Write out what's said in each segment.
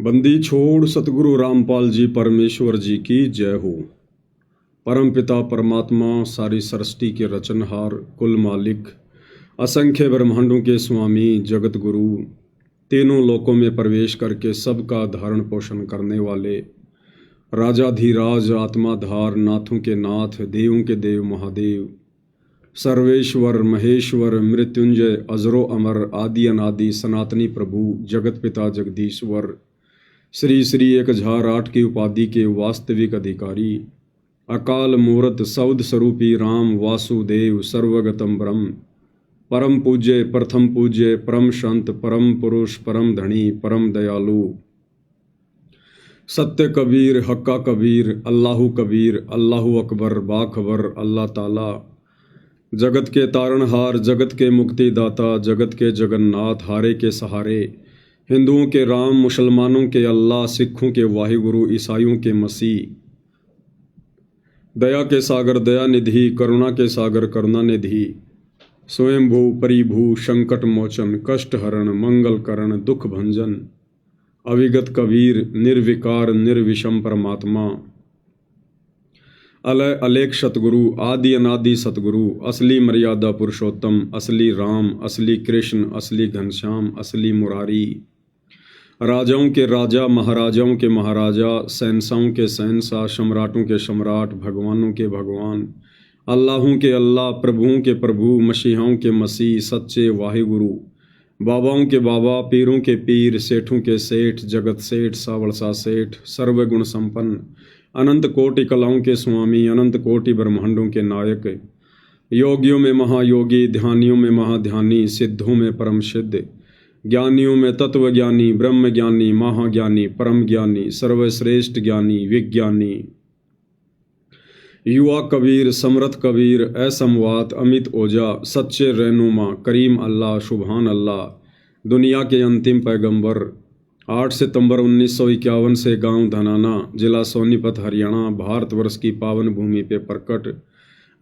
बंदी छोड़ सतगुरु रामपाल जी परमेश्वर जी की जय हो। परम पिता परमात्मा सारी सृष्टि के रचनहार कुल मालिक असंख्य ब्रह्मांडों के स्वामी जगत गुरु तीनों लोकों में प्रवेश करके सबका धारण पोषण करने वाले राजाधिराज आत्माधार नाथों के नाथ देवों के देव महादेव सर्वेश्वर महेश्वर मृत्युंजय अजरो अमर आदि अनादि सनातनी प्रभु जगत पिता जगदीश्वर श्री श्री 1008 की उपाधि के वास्तविक अधिकारी अकाल मूर्त सौद स्वरूपी राम वासुदेव सर्वगतम ब्रह्म परम पूज्य प्रथम पूज्य परम संत परम पुरुष परम धनी परम दयालु सत्य कबीर हक्का कबीर अल्लाहु कबीर अल्लाहु अकबर बाखबर अल्लाह ताला जगत के तारणहार जगत के मुक्तिदाता जगत के जगन्नाथ हारे के सहारे हिंदुओं के राम मुसलमानों के अल्लाह सिखों के वाहिगुरु ईसाइयों के मसीह दया के सागर दया निधि करुणा के सागर करुणा निधि स्वयंभू परिभू संकट मोचन कष्ट हरण मंगल करण दुख भंजन अविगत कबीर निर्विकार निर्विषम परमात्मा अलय अलेख सतगुरु आदि अनादि सतगुरु असली मर्यादा पुरुषोत्तम असली राम असली कृष्ण असली घनश्याम असली मुरारी राजाओं के राजा महाराजाओं के महाराजा शहंशाहों के शहंशाह सम्राटों के सम्राट भगवानों के भगवान अल्लाहों के अल्लाह प्रभुओं के प्रभु मसीहाओं के मसीह सच्चे वाहिगुरु बाबाओं के बाबा पीरों के पीर सेठों के सेठ जगत सेठ सावड़सा सेठ सर्वगुण संपन्न अनंत कोटि कलाओं के स्वामी अनंत कोटि ब्रह्मांडों के नायक योगियों में महायोगी ध्यानियों में महाध्यानी सिद्धों में परम सिद्ध ज्ञानियों में तत्व ज्ञानी ब्रह्म ज्ञानी महाज्ञानी परम ज्ञानी सर्वश्रेष्ठ ज्ञानी विज्ञानी युवा कबीर समर्थ कबीर असमवात अमित ओजा सच्चे रहनुमा करीम अल्लाह सुभान अल्लाह दुनिया के अंतिम पैगंबर 8 सितंबर 1951 से गांव धनाना जिला सोनीपत हरियाणा भारतवर्ष की पावन भूमि पे प्रकट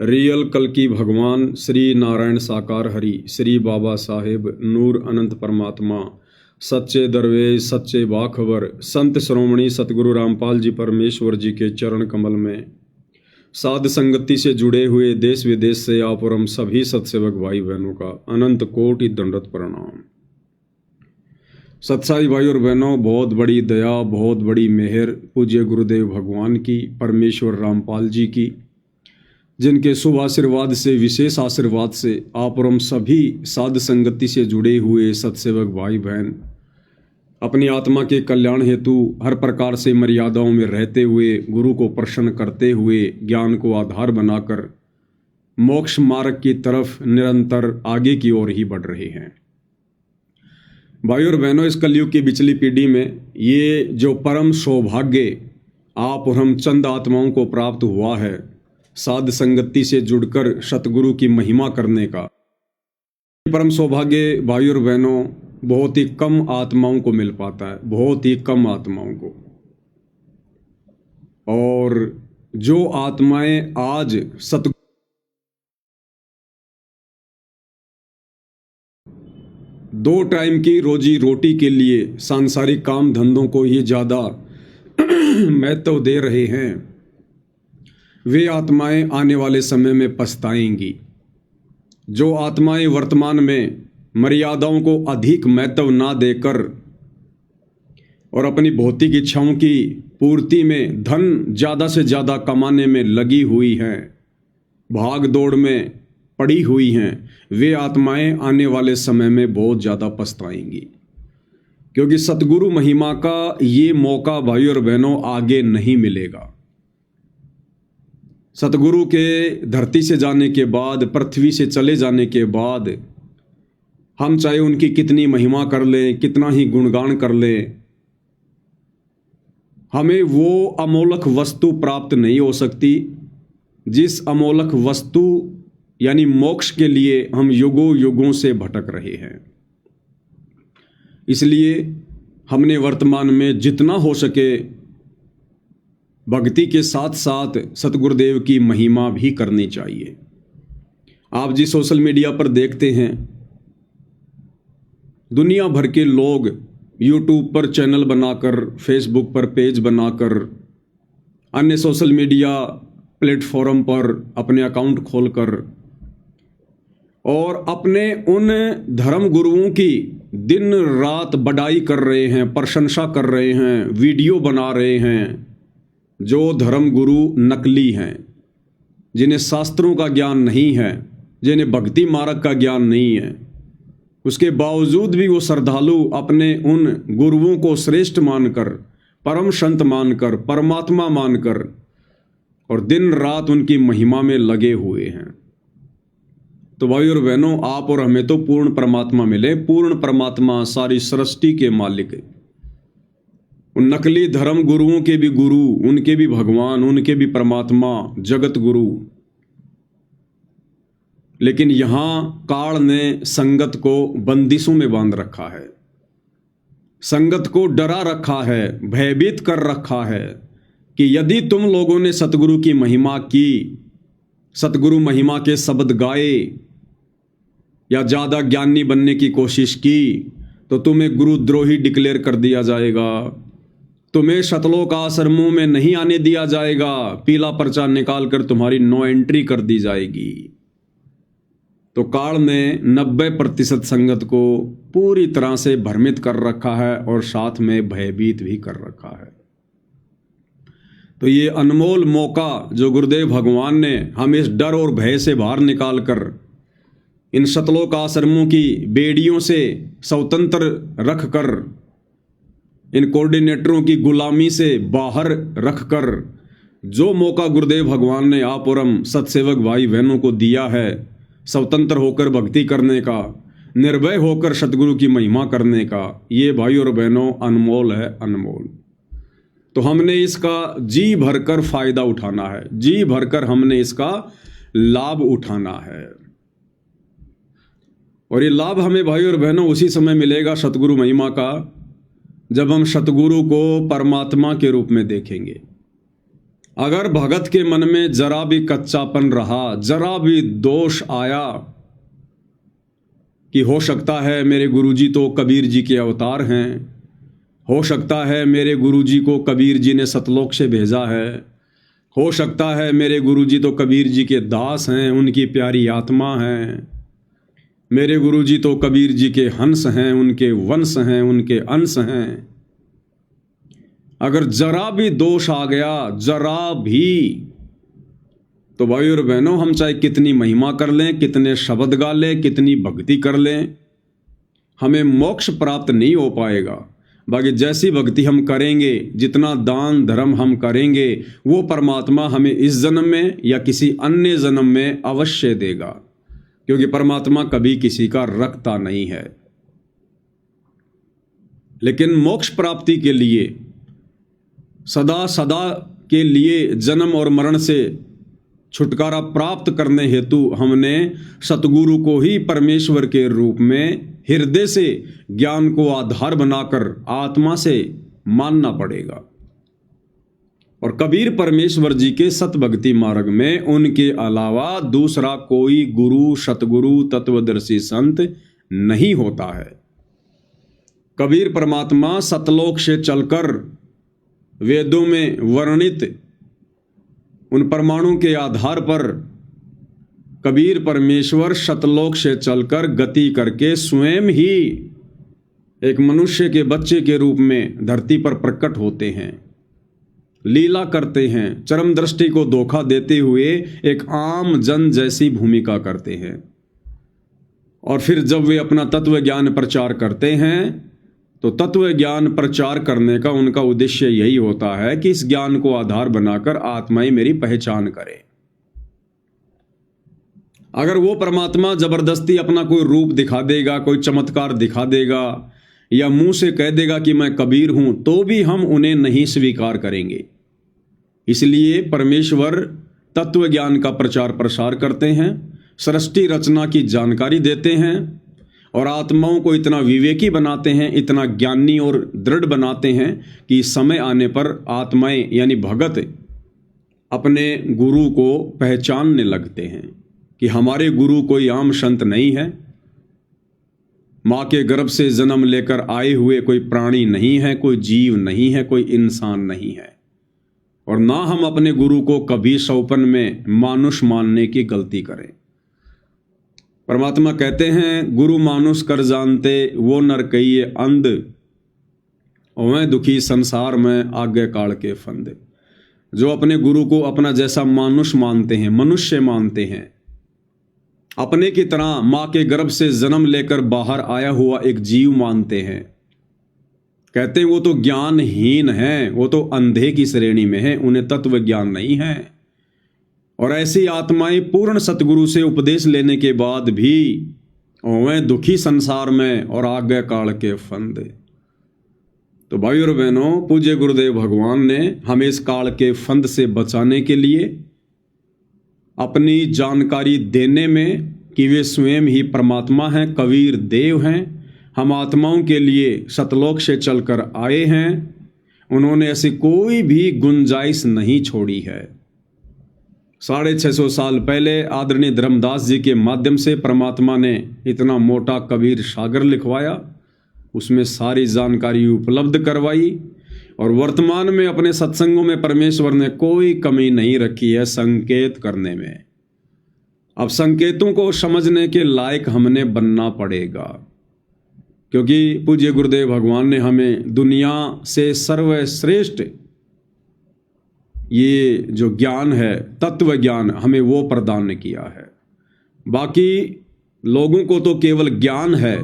रियल कल की भगवान श्री नारायण साकार हरि श्री बाबा साहेब नूर अनंत परमात्मा सच्चे दरवेश सच्चे बाखबर संत श्रोमणी सतगुरु रामपाल जी परमेश्वर जी के चरण कमल में साध संगति से जुड़े हुए देश विदेश से आप और हम सभी सत्सेवक भाई बहनों का अनंत कोटि दंडवत प्रणाम। सत्साई भाई और बहनों, बहुत बड़ी दया बहुत बड़ी मेहर पूज्य गुरुदेव भगवान की परमेश्वर रामपाल जी की, जिनके शुभ आशीर्वाद से विशेष आशीर्वाद से आप और हम सभी साध संगति से जुड़े हुए सत्सेवक भाई बहन अपनी आत्मा के कल्याण हेतु हर प्रकार से मर्यादाओं में रहते हुए गुरु को प्रसन्न करते हुए ज्ञान को आधार बनाकर मोक्ष मार्ग की तरफ निरंतर आगे की ओर ही बढ़ रहे हैं। भाई और बहनों, इस कलयुग की बिचली पीढ़ी में ये जो परम सौभाग्य आप और हम चंद आत्माओं को प्राप्त हुआ है साध संगति से जुड़कर सतगुरु की महिमा करने का, परम सौभाग्य भाई और बहनों बहुत ही कम आत्माओं को मिल पाता है, बहुत ही कम आत्माओं को। और जो आत्माएं आज सतगुरु दो टाइम की रोजी रोटी के लिए सांसारिक काम धंधों को ही ज्यादा महत्व दे रहे हैं, वे आत्माएं आने वाले समय में पछताएंगी। जो आत्माएं वर्तमान में मर्यादाओं को अधिक महत्व ना देकर और अपनी भौतिक इच्छाओं की पूर्ति में धन ज़्यादा से ज़्यादा कमाने में लगी हुई हैं, भाग दौड़ में पड़ी हुई हैं, वे आत्माएं आने वाले समय में बहुत ज़्यादा पछताएंगी, क्योंकि सतगुरु महिमा का ये मौका भाई और बहनों आगे नहीं मिलेगा। सतगुरु के धरती से जाने के बाद पृथ्वी से चले जाने के बाद हम चाहे उनकी कितनी महिमा कर लें कितना ही गुणगान कर लें, हमें वो अमोलक वस्तु प्राप्त नहीं हो सकती जिस अमोलक वस्तु यानी मोक्ष के लिए हम युगों युगों से भटक रहे हैं। इसलिए हमने वर्तमान में जितना हो सके भक्ति के साथ साथ सतगुरुदेव की महिमा भी करनी चाहिए। आप जी सोशल मीडिया पर देखते हैं दुनिया भर के लोग यूट्यूब पर चैनल बनाकर, फेसबुक पर पेज बनाकर, अन्य सोशल मीडिया प्लेटफॉर्म पर अपने अकाउंट खोलकर और अपने उन धर्म गुरुओं की दिन रात बड़ाई कर रहे हैं, प्रशंसा कर रहे हैं, वीडियो बना रहे हैं, जो धर्म गुरु नकली हैं, जिन्हें शास्त्रों का ज्ञान नहीं है, जिन्हें भक्ति मार्ग का ज्ञान नहीं है। उसके बावजूद भी वो श्रद्धालु अपने उन गुरुओं को श्रेष्ठ मानकर, परम संत मानकर, परमात्मा मानकर और दिन रात उनकी महिमा में लगे हुए हैं। तो भाई और बहनों, आप और हमें तो पूर्ण परमात्मा मिले। पूर्ण परमात्मा सारी सृष्टि के मालिक है। उन नकली धर्म गुरुओं के भी गुरु, उनके भी भगवान, उनके भी परमात्मा, जगत गुरु। लेकिन यहां काल ने संगत को बंदिशों में बांध रखा है, संगत को डरा रखा है, भयभीत कर रखा है कि यदि तुम लोगों ने सतगुरु की महिमा की, सतगुरु महिमा के शब्द गाए या ज़्यादा ज्ञानी बनने की कोशिश की तो तुम्हें गुरुद्रोही डिक्लेयर कर दिया जाएगा, तुम्हें शतलोक आश्रमों में नहीं आने दिया जाएगा, पीला पर्चा निकाल कर तुम्हारी नो एंट्री कर दी जाएगी। तो काल ने 90% संगत को पूरी तरह से भ्रमित कर रखा है और साथ में भयभीत भी कर रखा है। तो ये अनमोल मौका जो गुरुदेव भगवान ने हम इस डर और भय से बाहर निकाल कर इन शतलोक आश्रमों की बेड़ियों से स्वतंत्र रख कर, इन कोऑर्डिनेटरों की गुलामी से बाहर रख कर, जो मौका गुरुदेव भगवान ने आप और हम सत्सेवक भाई बहनों को दिया है स्वतंत्र होकर भक्ति करने का, निर्भय होकर सतगुरु की महिमा करने का, ये भाई और बहनों अनमोल है, अनमोल। तो हमने इसका जी भरकर फायदा उठाना है, जी भरकर हमने इसका लाभ उठाना है। और ये लाभ हमें भाई और बहनों उसी समय मिलेगा सतगुरु महिमा का, जब हम सतगुरु को परमात्मा के रूप में देखेंगे। अगर भगत के मन में जरा भी कच्चापन रहा, जरा भी दोष आया कि हो सकता है मेरे गुरुजी तो कबीर जी के अवतार हैं, हो सकता है मेरे गुरुजी को कबीर जी ने सतलोक से भेजा है, हो सकता है मेरे गुरुजी तो कबीर जी के दास हैं, उनकी प्यारी आत्मा हैं, मेरे गुरुजी तो कबीर जी के हंस हैं, उनके वंश हैं, उनके अंश हैं। अगर जरा भी दोष आ गया, जरा भी, तो भाई और बहनों हम चाहे कितनी महिमा कर लें, कितने शब्द गा लें, कितनी भक्ति कर लें, हमें मोक्ष प्राप्त नहीं हो पाएगा। बाकी जैसी भक्ति हम करेंगे, जितना दान धर्म हम करेंगे, वो परमात्मा हमें इस जन्म में या किसी अन्य जन्म में अवश्य देगा, क्योंकि परमात्मा कभी किसी का रखता नहीं है। लेकिन मोक्ष प्राप्ति के लिए, सदा सदा के लिए जन्म और मरण से छुटकारा प्राप्त करने हेतु हमने सतगुरु को ही परमेश्वर के रूप में हृदय से ज्ञान को आधार बनाकर आत्मा से मानना पड़ेगा। और कबीर परमेश्वर जी के सतभक्ति मार्ग में उनके अलावा दूसरा कोई गुरु, सतगुरु, तत्वदर्शी संत नहीं होता है। कबीर परमात्मा सतलोक से चलकर वेदों में वर्णित उन परमाणु के आधार पर कबीर परमेश्वर सतलोक से चलकर गति करके स्वयं ही एक मनुष्य के बच्चे के रूप में धरती पर प्रकट होते हैं, लीला करते हैं, चरम दृष्टि को धोखा देते हुए एक आम जन जैसी भूमिका करते हैं। और फिर जब वे अपना तत्व ज्ञान प्रचार करते हैं तो तत्व ज्ञान प्रचार करने का उनका उद्देश्य यही होता है कि इस ज्ञान को आधार बनाकर आत्माएं मेरी पहचान करें। अगर वो परमात्मा जबरदस्ती अपना कोई रूप दिखा देगा, कोई चमत्कार दिखा देगा या मुंह से कह देगा कि मैं कबीर हूं, तो भी हम उन्हें नहीं स्वीकार करेंगे। इसलिए परमेश्वर तत्व ज्ञान का प्रचार प्रसार करते हैं, सृष्टि रचना की जानकारी देते हैं और आत्माओं को इतना विवेकी बनाते हैं, इतना ज्ञानी और दृढ़ बनाते हैं कि समय आने पर आत्माएं यानी भगत अपने गुरु को पहचानने लगते हैं कि हमारे गुरु कोई आम संत नहीं है, माँ के गर्भ से जन्म लेकर आए हुए कोई प्राणी नहीं है, कोई जीव नहीं है, कोई इंसान नहीं है। और ना हम अपने गुरु को कभी सौपन में मानुष मानने की गलती करें। परमात्मा कहते हैं, गुरु मानुष कर जानते वो नर कहिए अंध, वह दुखी संसार में आगे काल के फंदे। जो अपने गुरु को अपना जैसा मानुष मानते हैं, मनुष्य मानते हैं, अपने की तरह माँ के गर्भ से जन्म लेकर बाहर आया हुआ एक जीव मानते हैं, कहते हैं वो तो ज्ञानहीन है, वो तो अंधे की श्रेणी में है, उन्हें तत्व ज्ञान नहीं है। और ऐसी आत्माएं पूर्ण सतगुरु से उपदेश लेने के बाद भी वह दुखी संसार में और आगे काल के फंदे। तो भाई और बहनों, पूज्य गुरुदेव भगवान ने हमें इस काल के फंद से बचाने के लिए अपनी जानकारी देने में कि वे स्वयं ही परमात्मा हैं, कबीर देव हैं, हम आत्माओं के लिए सतलोक से चलकर आए हैं, उन्होंने ऐसी कोई भी गुंजाइश नहीं छोड़ी है। 650 साल पहले आदरणीय धर्मदास जी के माध्यम से परमात्मा ने इतना मोटा कबीर सागर लिखवाया, उसमें सारी जानकारी उपलब्ध करवाई, और वर्तमान में अपने सत्संगों में परमेश्वर ने कोई कमी नहीं रखी है संकेत करने में। अब संकेतों को समझने के लायक हमने बनना पड़ेगा, क्योंकि पूज्य गुरुदेव भगवान ने हमें दुनिया से सर्वश्रेष्ठ ये जो ज्ञान है, तत्व ज्ञान, हमें वो प्रदान किया है। बाकी लोगों को तो केवल ज्ञान है,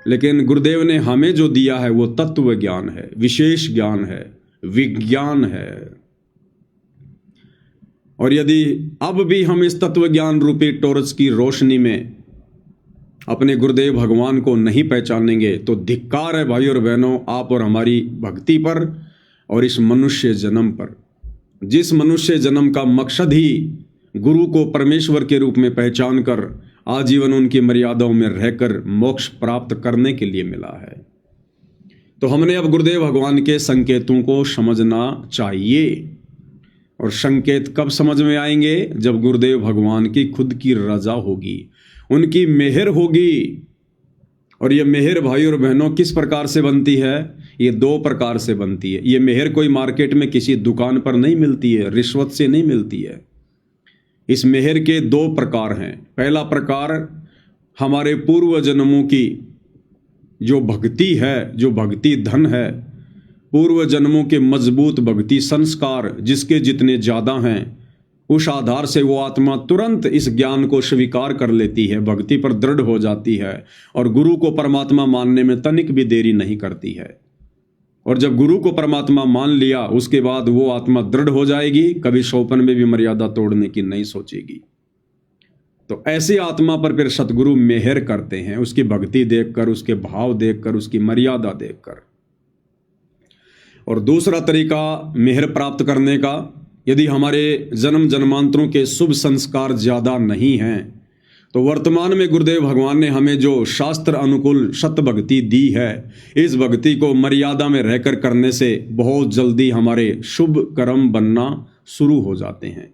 लेकिन गुरुदेव ने हमें जो दिया है वो तत्व ज्ञान है, विशेष ज्ञान है, विज्ञान है। और यदि अब भी हम इस तत्व ज्ञान रूपी टॉर्च की रोशनी में अपने गुरुदेव भगवान को नहीं पहचानेंगे तो धिक्कार है भाई और बहनों, आप और हमारी भक्ति पर और इस मनुष्य जन्म पर, जिस मनुष्य जन्म का मकसद ही गुरु को परमेश्वर के रूप में पहचान कर आजीवन उनकी मर्यादाओं में रहकर मोक्ष प्राप्त करने के लिए मिला है। तो हमने अब गुरुदेव भगवान के संकेतों को समझना चाहिए। और संकेत कब समझ में आएंगे? जब गुरुदेव भगवान की खुद की रजा होगी, उनकी मेहर होगी। और ये मेहर भाई और बहनों किस प्रकार से बनती है? ये 2 प्रकार से बनती है। ये मेहर कोई मार्केट में किसी दुकान पर नहीं मिलती है, रिश्वत से नहीं मिलती है। इस मेहर के 2 प्रकार हैं। पहला प्रकार हमारे पूर्व जन्मों की जो भक्ति है, जो भक्ति धन है, पूर्व जन्मों के मजबूत भक्ति संस्कार जिसके जितने ज़्यादा हैं, उस आधार से वो आत्मा तुरंत इस ज्ञान को स्वीकार कर लेती है, भक्ति पर दृढ़ हो जाती है और गुरु को परमात्मा मानने में तनिक भी देरी नहीं करती है। और जब गुरु को परमात्मा मान लिया, उसके बाद वो आत्मा दृढ़ हो जाएगी, कभी सौपन में भी मर्यादा तोड़ने की नहीं सोचेगी। तो ऐसी आत्मा पर फिर सतगुरु मेहर करते हैं, उसकी भक्ति देखकर, उसके भाव देखकर, उसकी मर्यादा देखकर। और दूसरा तरीका मेहर प्राप्त करने का, यदि हमारे जन्म जन्मांतरों के शुभ संस्कार ज़्यादा नहीं हैं, तो वर्तमान में गुरुदेव भगवान ने हमें जो शास्त्र अनुकूल सत्य भक्ति दी है, इस भक्ति को मर्यादा में रहकर करने से बहुत जल्दी हमारे शुभ कर्म बनना शुरू हो जाते हैं।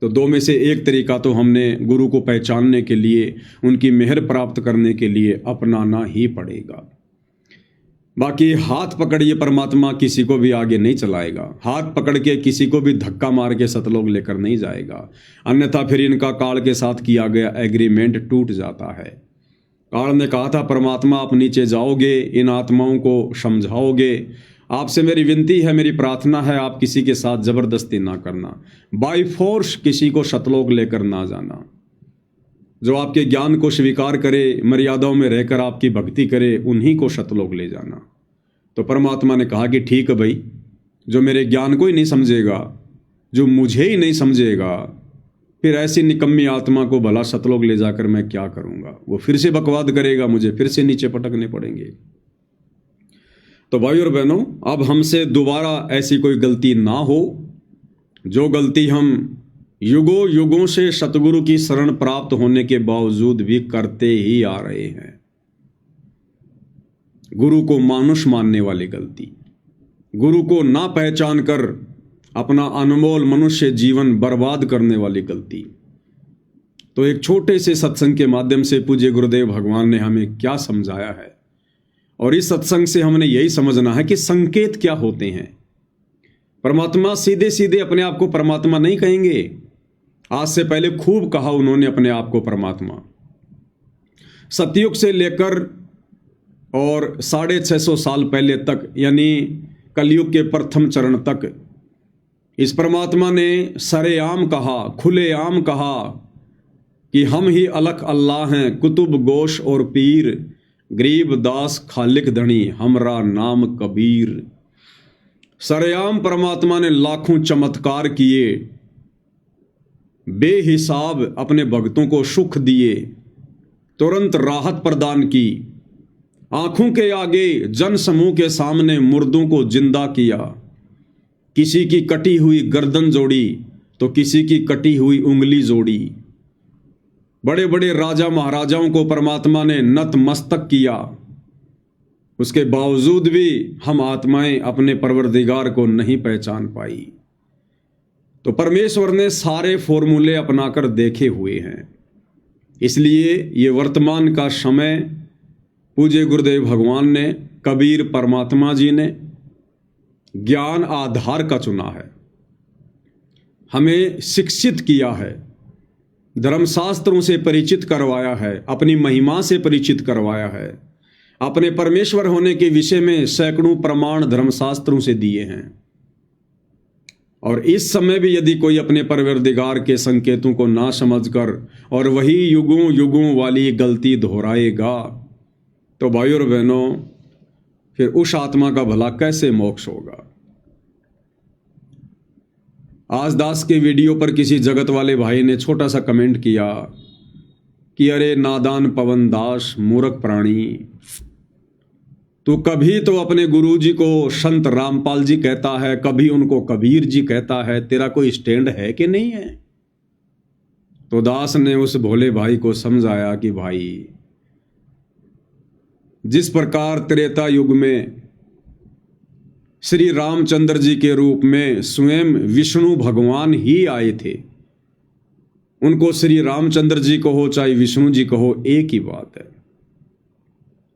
तो 2 में से एक तरीका तो हमने गुरु को पहचानने के लिए, उनकी मेहर प्राप्त करने के लिए अपनाना ही पड़ेगा। बाकी हाथ पकड़िए परमात्मा किसी को भी आगे नहीं चलाएगा, हाथ पकड़ के किसी को भी धक्का मार के सतलोक लेकर नहीं जाएगा, अन्यथा फिर इनका काल के साथ किया गया एग्रीमेंट टूट जाता है। काल ने कहा था, परमात्मा आप नीचे जाओगे, इन आत्माओं को समझाओगे, आपसे मेरी विनती है, मेरी प्रार्थना है, आप किसी के साथ जबरदस्ती ना करना, बाय फोर्स किसी को सतलोक लेकर ना जाना। जो आपके ज्ञान को स्वीकार करे, मर्यादाओं में रहकर आपकी भक्ति करे, उन्हीं को सतलोक ले जाना। तो परमात्मा ने कहा कि ठीक है भाई, जो मेरे ज्ञान को ही नहीं समझेगा, जो मुझे ही नहीं समझेगा, फिर ऐसी निकम्मी आत्मा को भला सतलोक ले जाकर मैं क्या करूँगा? वो फिर से बकवाद करेगा, मुझे फिर से नीचे पटकने पड़ेंगे। तो भाई और बहनों, अब हमसे दोबारा ऐसी कोई गलती ना हो, जो गलती हम युगों युगों से सतगुरु की शरण प्राप्त होने के बावजूद भी करते ही आ रहे हैं। गुरु को मानुष मानने वाली गलती, गुरु को ना पहचान कर अपना अनमोल मनुष्य जीवन बर्बाद करने वाली गलती, तो एक छोटे से सत्संग के माध्यम से पूज्य गुरुदेव भगवान ने हमें क्या समझाया है, और इस सत्संग से हमने यही समझना है कि संकेत क्या होते हैं। परमात्मा सीधे सीधे अपने आप को परमात्मा नहीं कहेंगे। आज से पहले खूब कहा उन्होंने अपने आप को परमात्मा। सतयुग से लेकर और 650 साल पहले तक, यानी कलयुग के प्रथम चरण तक, इस परमात्मा ने सरेआम कहा, खुलेआम कहा कि हम ही अलख अल्लाह हैं, कुतुब गोश और पीर, गरीब दास खालिक धनी, हमरा नाम कबीर। सरेआम परमात्मा ने लाखों चमत्कार किए, बेहिसाब अपने भक्तों को सुख दिए, तुरंत राहत प्रदान की, आंखों के आगे जन समूह के सामने मुर्दों को जिंदा किया, किसी की कटी हुई गर्दन जोड़ी तो किसी की कटी हुई उंगली जोड़ी। बड़े बड़े राजा महाराजाओं को परमात्मा ने नतमस्तक किया। उसके बावजूद भी हम आत्माएं अपने परवरदिगार को नहीं पहचान पाई। तो परमेश्वर ने सारे फॉर्मूले अपनाकर देखे हुए हैं। इसलिए ये वर्तमान का समय पूज्य गुरुदेव भगवान ने, कबीर परमात्मा जी ने ज्ञान आधार का चुना है, हमें शिक्षित किया है, धर्मशास्त्रों से परिचित करवाया है, अपनी महिमा से परिचित करवाया है, अपने परमेश्वर होने के विषय में सैकड़ों प्रमाण धर्मशास्त्रों से दिए हैं। और इस समय भी यदि कोई अपने परवरदिगार के संकेतों को ना समझकर और वही युगों युगों वाली गलती दोहराएगा, तो भाइयों और बहनों, फिर उस आत्मा का भला कैसे मोक्ष होगा। आज दास के वीडियो पर किसी जगत वाले भाई ने छोटा सा कमेंट किया कि अरे नादान पवन दास, मूर्ख प्राणी, तू कभी तो अपने गुरु जी को संत रामपाल जी कहता है, कभी उनको कबीर जी कहता है, तेरा कोई स्टैंड है कि नहीं है। तो दास ने उस भोले भाई को समझाया कि भाई, जिस प्रकार त्रेता युग में श्री रामचंद्र जी के रूप में स्वयं विष्णु भगवान ही आए थे, उनको श्री रामचंद्र जी कहो चाहे विष्णु जी कहो, एक ही बात है।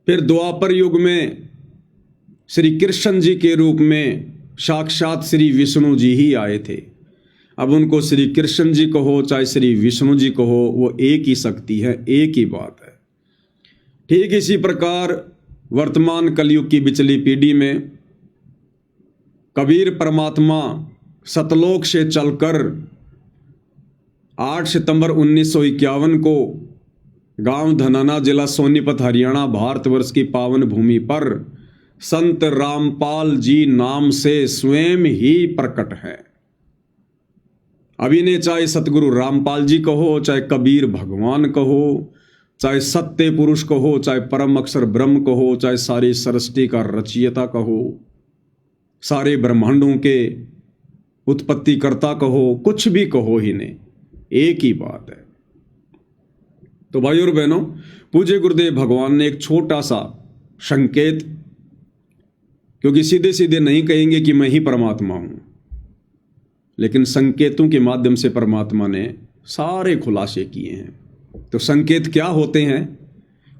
फिर द्वापर युग में श्री कृष्ण जी के रूप में साक्षात श्री विष्णु जी ही आए थे। अब उनको श्री कृष्ण जी कहो चाहे श्री विष्णु जी कहो, वो एक ही शक्ति है, एक ही बात है। ठीक इसी प्रकार वर्तमान कलयुग की बिचली पीढ़ी में कबीर परमात्मा सतलोक से चलकर 8 सितंबर 1951 को गांव धनाना, जिला सोनीपत, हरियाणा, भारतवर्ष की पावन भूमि पर संत रामपाल जी नाम से स्वयं ही प्रकट है। अभी ने चाहे सतगुरु रामपाल जी कहो, चाहे कबीर भगवान कहो, चाहे सत्य पुरुष कहो, चाहे परम अक्षर ब्रह्म कहो, चाहे सारी सृष्टि का रचयिता कहो, सारे ब्रह्मांडों के उत्पत्तिकर्ता कहो, कुछ भी कहो ही ने, एक ही बात है। तो भाइयों और बहनों, पूज्य गुरुदेव भगवान ने एक छोटा सा संकेत, क्योंकि सीधे सीधे नहीं कहेंगे कि मैं ही परमात्मा हूं, लेकिन संकेतों के माध्यम से परमात्मा ने सारे खुलासे किए हैं। तो संकेत क्या होते हैं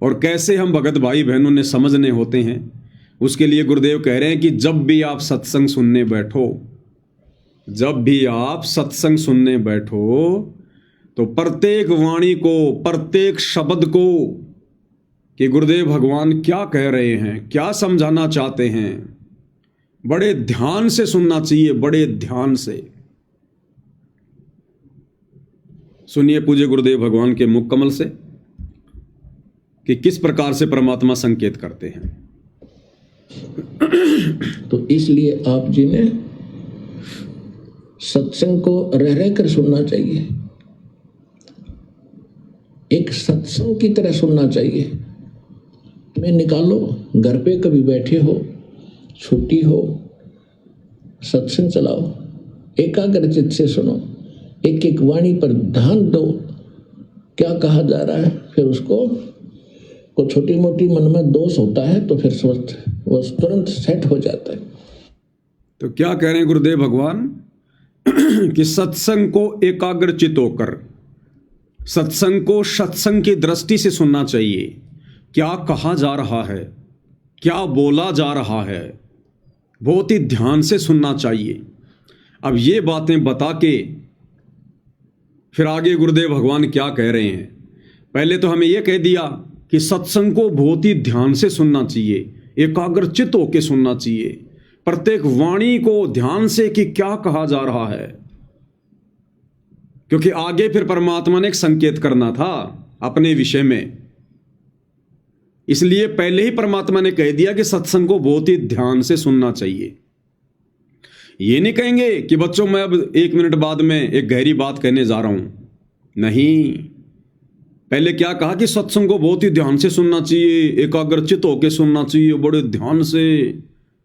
और कैसे हम भगत भाई बहनों ने समझने होते हैं, उसके लिए गुरुदेव कह रहे हैं कि जब भी आप सत्संग सुनने बैठो, जब भी आप सत्संग सुनने बैठो, तो प्रत्येक वाणी को, प्रत्येक शब्द को कि गुरुदेव भगवान क्या कह रहे हैं, क्या समझाना चाहते हैं, बड़े ध्यान से सुनना चाहिए, बड़े ध्यान से सुनिए पूज्य गुरुदेव भगवान के मुख कमल से कि किस प्रकार से परमात्मा संकेत करते हैं। तो इसलिए आप जी ने सत्संग को रह रह कर सुनना चाहिए, एक सत्संग की तरह सुनना चाहिए। मैं निकालो, घर पे कभी बैठे हो, छुट्टी हो, सत्संग चलाओ, एकाग्रचित से सुनो, एक एक वाणी पर ध्यान दो, क्या कहा जा रहा है। फिर उसको को छोटी मोटी मन में दोष होता है तो फिर वो तुरंत सेट हो जाता है। तो क्या कह रहे हैं गुरुदेव भगवान कि सत्संग को एकाग्रचित होकर सत्संग को सत्संग की दृष्टि से सुनना चाहिए। क्या कहा जा रहा है, क्या बोला जा रहा है, बहुत ही ध्यान से सुनना चाहिए। अब ये बातें बता के फिर आगे गुरुदेव भगवान क्या कह रहे हैं। पहले तो हमें यह कह दिया कि सत्संग को बहुत ही ध्यान से सुनना चाहिए, एकाग्रचित होकर सुनना चाहिए, प्रत्येक वाणी को ध्यान से कि क्या कहा जा रहा है, क्योंकि आगे फिर परमात्मा ने एक संकेत करना था अपने विषय में। इसलिए पहले ही परमात्मा ने कह दिया कि सत्संग को बहुत ही ध्यान से सुनना चाहिए। ये नहीं कहेंगे कि बच्चों मैं अब 1 मिनट बाद में एक गहरी बात कहने जा रहा हूं, नहीं। पहले क्या कहा कि सत्संग को बहुत ही ध्यान से सुनना चाहिए, एकाग्रचित होकर सुनना चाहिए, बड़े ध्यान से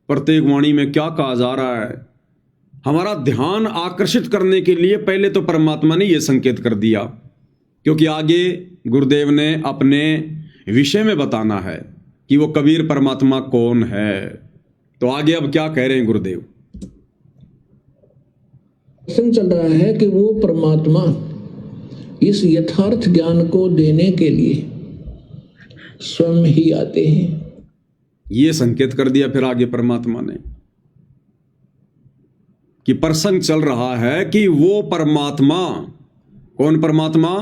प्रत्येक वाणी में क्या कहा जा रहा है। हमारा ध्यान आकर्षित करने के लिए पहले तो परमात्मा ने यह संकेत कर दिया, क्योंकि आगे गुरुदेव ने अपने विषय में बताना है कि वो कबीर परमात्मा कौन है। तो आगे अब क्या कह रहे हैं गुरुदेव। प्रश्न चल रहा है कि वो परमात्मा इस यथार्थ ज्ञान को देने के लिए स्वयं ही आते हैं। ये संकेत कर दिया फिर आगे परमात्मा ने कि प्रसंग चल रहा है कि वो परमात्मा, कौन परमात्मा?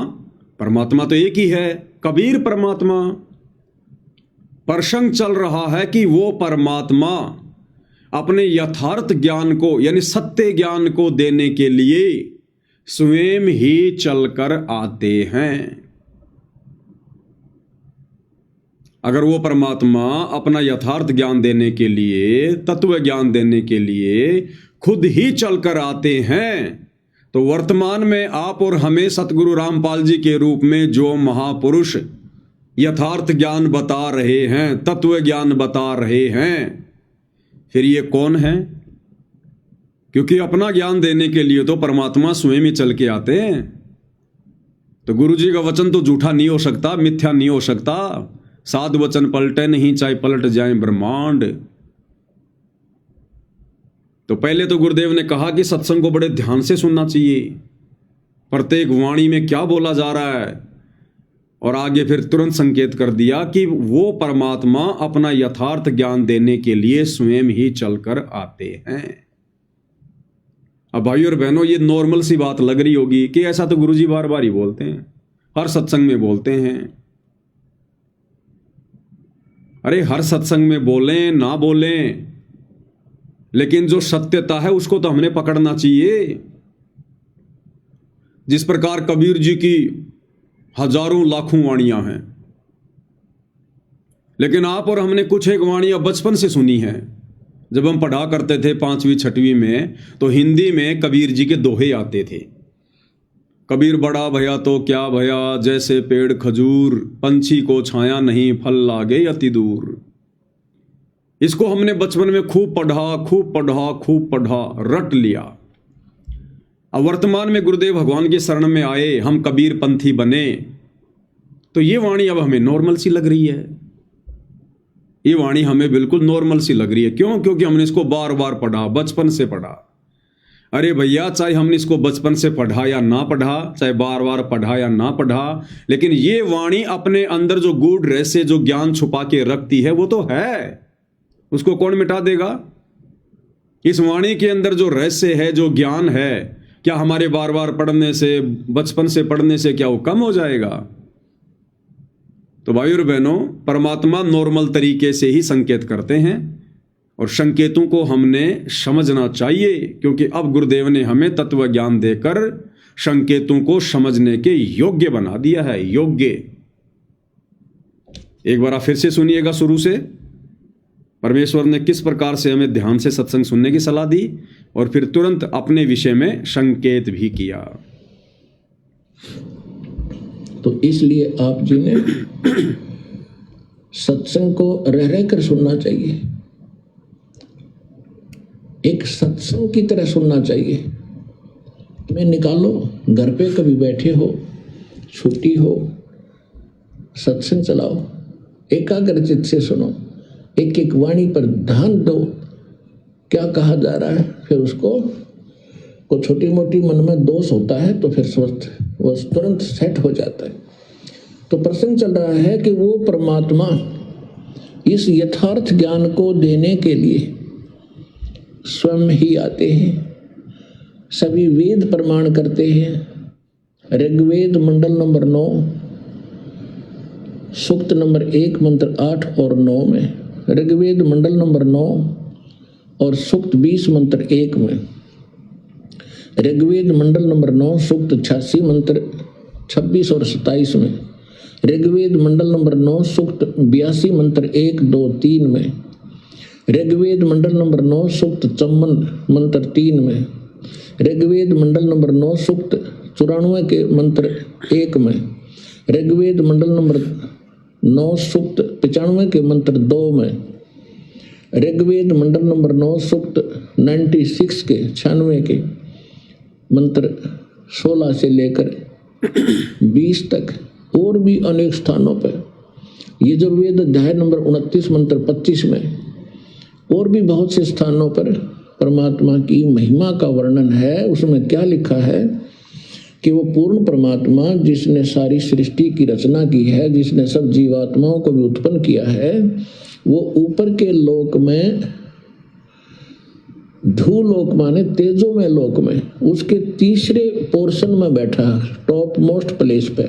परमात्मा तो एक ही है, कबीर परमात्मा। प्रसंग चल रहा है कि वो परमात्मा अपने यथार्थ ज्ञान को यानी सत्य ज्ञान को देने के लिए स्वयं ही चलकर आते हैं। अगर वो परमात्मा अपना यथार्थ ज्ञान देने के लिए, तत्व ज्ञान देने के लिए खुद ही चलकर आते हैं, तो वर्तमान में आप और हमें सतगुरु रामपाल जी के रूप में जो महापुरुष यथार्थ ज्ञान बता रहे हैं, तत्व ज्ञान बता रहे हैं, फिर ये कौन है? क्योंकि अपना ज्ञान देने के लिए तो परमात्मा स्वयं ही चल के आते हैं। तो गुरु जी का वचन तो झूठा नहीं हो सकता, मिथ्या नहीं हो सकता। साध वचन पलटे नहीं, चाहे पलट जाए ब्रह्मांड। तो पहले तो गुरुदेव ने कहा कि सत्संग को बड़े ध्यान से सुनना चाहिए, प्रत्येक वाणी में क्या बोला जा रहा है, और आगे फिर तुरंत संकेत कर दिया कि वो परमात्मा अपना यथार्थ ज्ञान देने के लिए स्वयं ही चलकर आते हैं। अब भाई और बहनों, ये नॉर्मल सी बात लग रही होगी कि ऐसा तो गुरुजी बार बार ही बोलते हैं, हर सत्संग में बोलते हैं। अरे हर सत्संग में बोलें ना बोलें, लेकिन जो सत्यता है उसको तो हमने पकड़ना चाहिए। जिस प्रकार कबीर जी की हजारों लाखों वाणियां हैं, लेकिन आप और हमने कुछ एक वाणियां बचपन से सुनी हैं। जब हम पढ़ा करते थे 5वीं 6वीं में, तो हिंदी में कबीर जी के दोहे आते थे। कबीर बड़ा भया तो क्या भया, जैसे पेड़ खजूर, पंछी को छाया नहीं, फल लागे अति दूर। इसको हमने बचपन में खूब पढ़ा, खूब पढ़ा, खूब पढ़ा, रट लिया। अब वर्तमान में गुरुदेव भगवान के शरण में आए, हम कबीर पंथी बने, तो ये वाणी अब हमें नॉर्मल सी लग रही है। ये वाणी हमें बिल्कुल नॉर्मल सी लग रही है। क्यों? क्योंकि हमने इसको बार बार पढ़ा, बचपन से पढ़ा। अरे भैया, चाहे हमने इसको बचपन से पढ़ा या ना पढ़ा, चाहे बार बार पढ़ा या ना पढ़ा, लेकिन ये वाणी अपने अंदर जो गूढ़ रहस्य, जो ज्ञान छुपा के रखती है, वो तो है। उसको कौन मिटा देगा? इस वाणी के अंदर जो रहस्य है, जो ज्ञान है, क्या हमारे बार बार पढ़ने से, बचपन से पढ़ने से क्या वो कम हो जाएगा? तो भाई और बहनों, परमात्मा नॉर्मल तरीके से ही संकेत करते हैं, और संकेतों को हमने समझना चाहिए, क्योंकि अब गुरुदेव ने हमें तत्व ज्ञान देकर संकेतों को समझने के योग्य बना दिया है। योग्य। एक बार आप फिर से सुनिएगा शुरू से। परमेश्वर ने किस प्रकार से हमें ध्यान से सत्संग सुनने की सलाह दी, और फिर तुरंत अपने विषय में संकेत भी किया। तो इसलिए आप जी ने सत्संग को रह रह कर सुनना चाहिए, एक सत्संग की तरह सुनना चाहिए। मैं निकालो, घर पे कभी बैठे हो, छुट्टी हो, सत्संग चलाओ, एकाग्रचित से सुनो, एक एक वाणी पर ध्यान दो, क्या कहा जा रहा है, फिर उसको को छोटी मोटी मन में दोष होता है तो फिर स्वस्थ वो तुरंत सेट हो जाता है। तो प्रसंग चल रहा है कि वो परमात्मा इस यथार्थ ज्ञान को देने के लिए स्वयं ही आते हैं। सभी वेद प्रमाण करते हैं। ऋग्वेद मंडल नंबर 9 सूक्त नंबर 1 मंत्र 8 और 9 में, ऋग्वेद मंडल नंबर 9 और सूक्त 20 मंत्र 1 में, ऋग्वेद मंडल नंबर 9 सूक्त 86 मंत्र 26 और 27 में, ऋग्वेद मंडल नंबर 9 सूक्त 82 मंत्र 1, 2, 3 में, ऋग्वेद मंडल नंबर 9 सूक्त 54 मंत्र 3 में, ऋग्वेद मंडल नंबर 9 सूक्त 94 के मंत्र 1 में, ऋग्वेद मंडल नंबर 9 सूक्त 95 के मंत्र 2 में, ऋग्वेद मंडल नंबर 9 सूक्त 96 के 96 के मंत्र 16 से लेकर 20 तक और भी अनेक स्थानों पर, यजुर्वेद अध्याय नंबर 29 मंत्र 25 में और भी बहुत से स्थानों पर परमात्मा की महिमा का वर्णन है। उसमें क्या लिखा है कि वो पूर्ण परमात्मा जिसने सारी सृष्टि की रचना की है, जिसने सब जीवात्माओं को भी उत्पन्न किया है, वो ऊपर के लोक में, धूलोक माने तेजो में लोक में, उसके तीसरे पोर्शन में बैठा, टॉप मोस्ट प्लेस पे,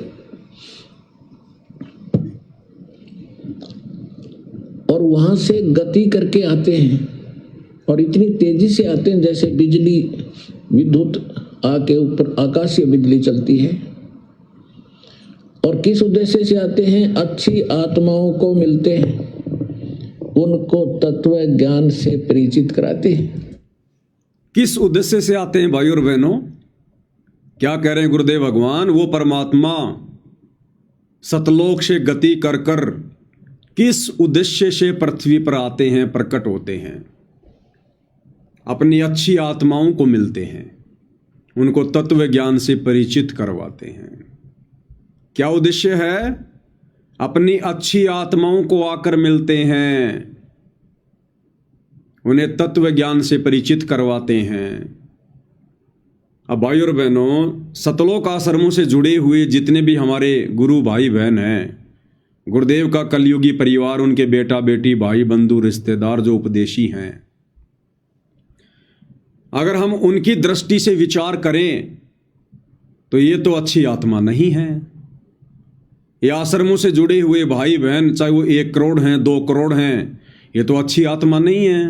और वहां से गति करके आते हैं और इतनी तेजी से आते हैं जैसे बिजली विद्युत आके ऊपर आकाशीय बिजली चलती है। और किस उद्देश्य से आते हैं? अच्छी आत्माओं को मिलते हैं, उनको तत्व ज्ञान से परिचित कराते हैं। किस उद्देश्य से आते हैं भाई और बहनों? क्या कह रहे हैं गुरुदेव भगवान? वो परमात्मा सतलोक से गति कर कर किस उद्देश्य से पृथ्वी पर आते हैं, प्रकट होते हैं? अपनी अच्छी आत्माओं को मिलते हैं, उनको तत्व ज्ञान से परिचित करवाते हैं। क्या उद्देश्य है? अपनी अच्छी आत्माओं को आकर मिलते हैं, उन्हें तत्व ज्ञान से परिचित करवाते हैं। अब भाई और बहनों, सतलोक आश्रमों से जुड़े हुए जितने भी हमारे गुरु भाई बहन हैं, गुरुदेव का कलयुगी परिवार, उनके बेटा बेटी, भाई बंधु, रिश्तेदार जो उपदेशी हैं, अगर हम उनकी दृष्टि से विचार करें तो ये तो अच्छी आत्मा नहीं है। ये आश्रमों से जुड़े हुए भाई बहन, चाहे वो 1 करोड़ हैं, 2 करोड़ हैं, ये तो अच्छी आत्मा नहीं है।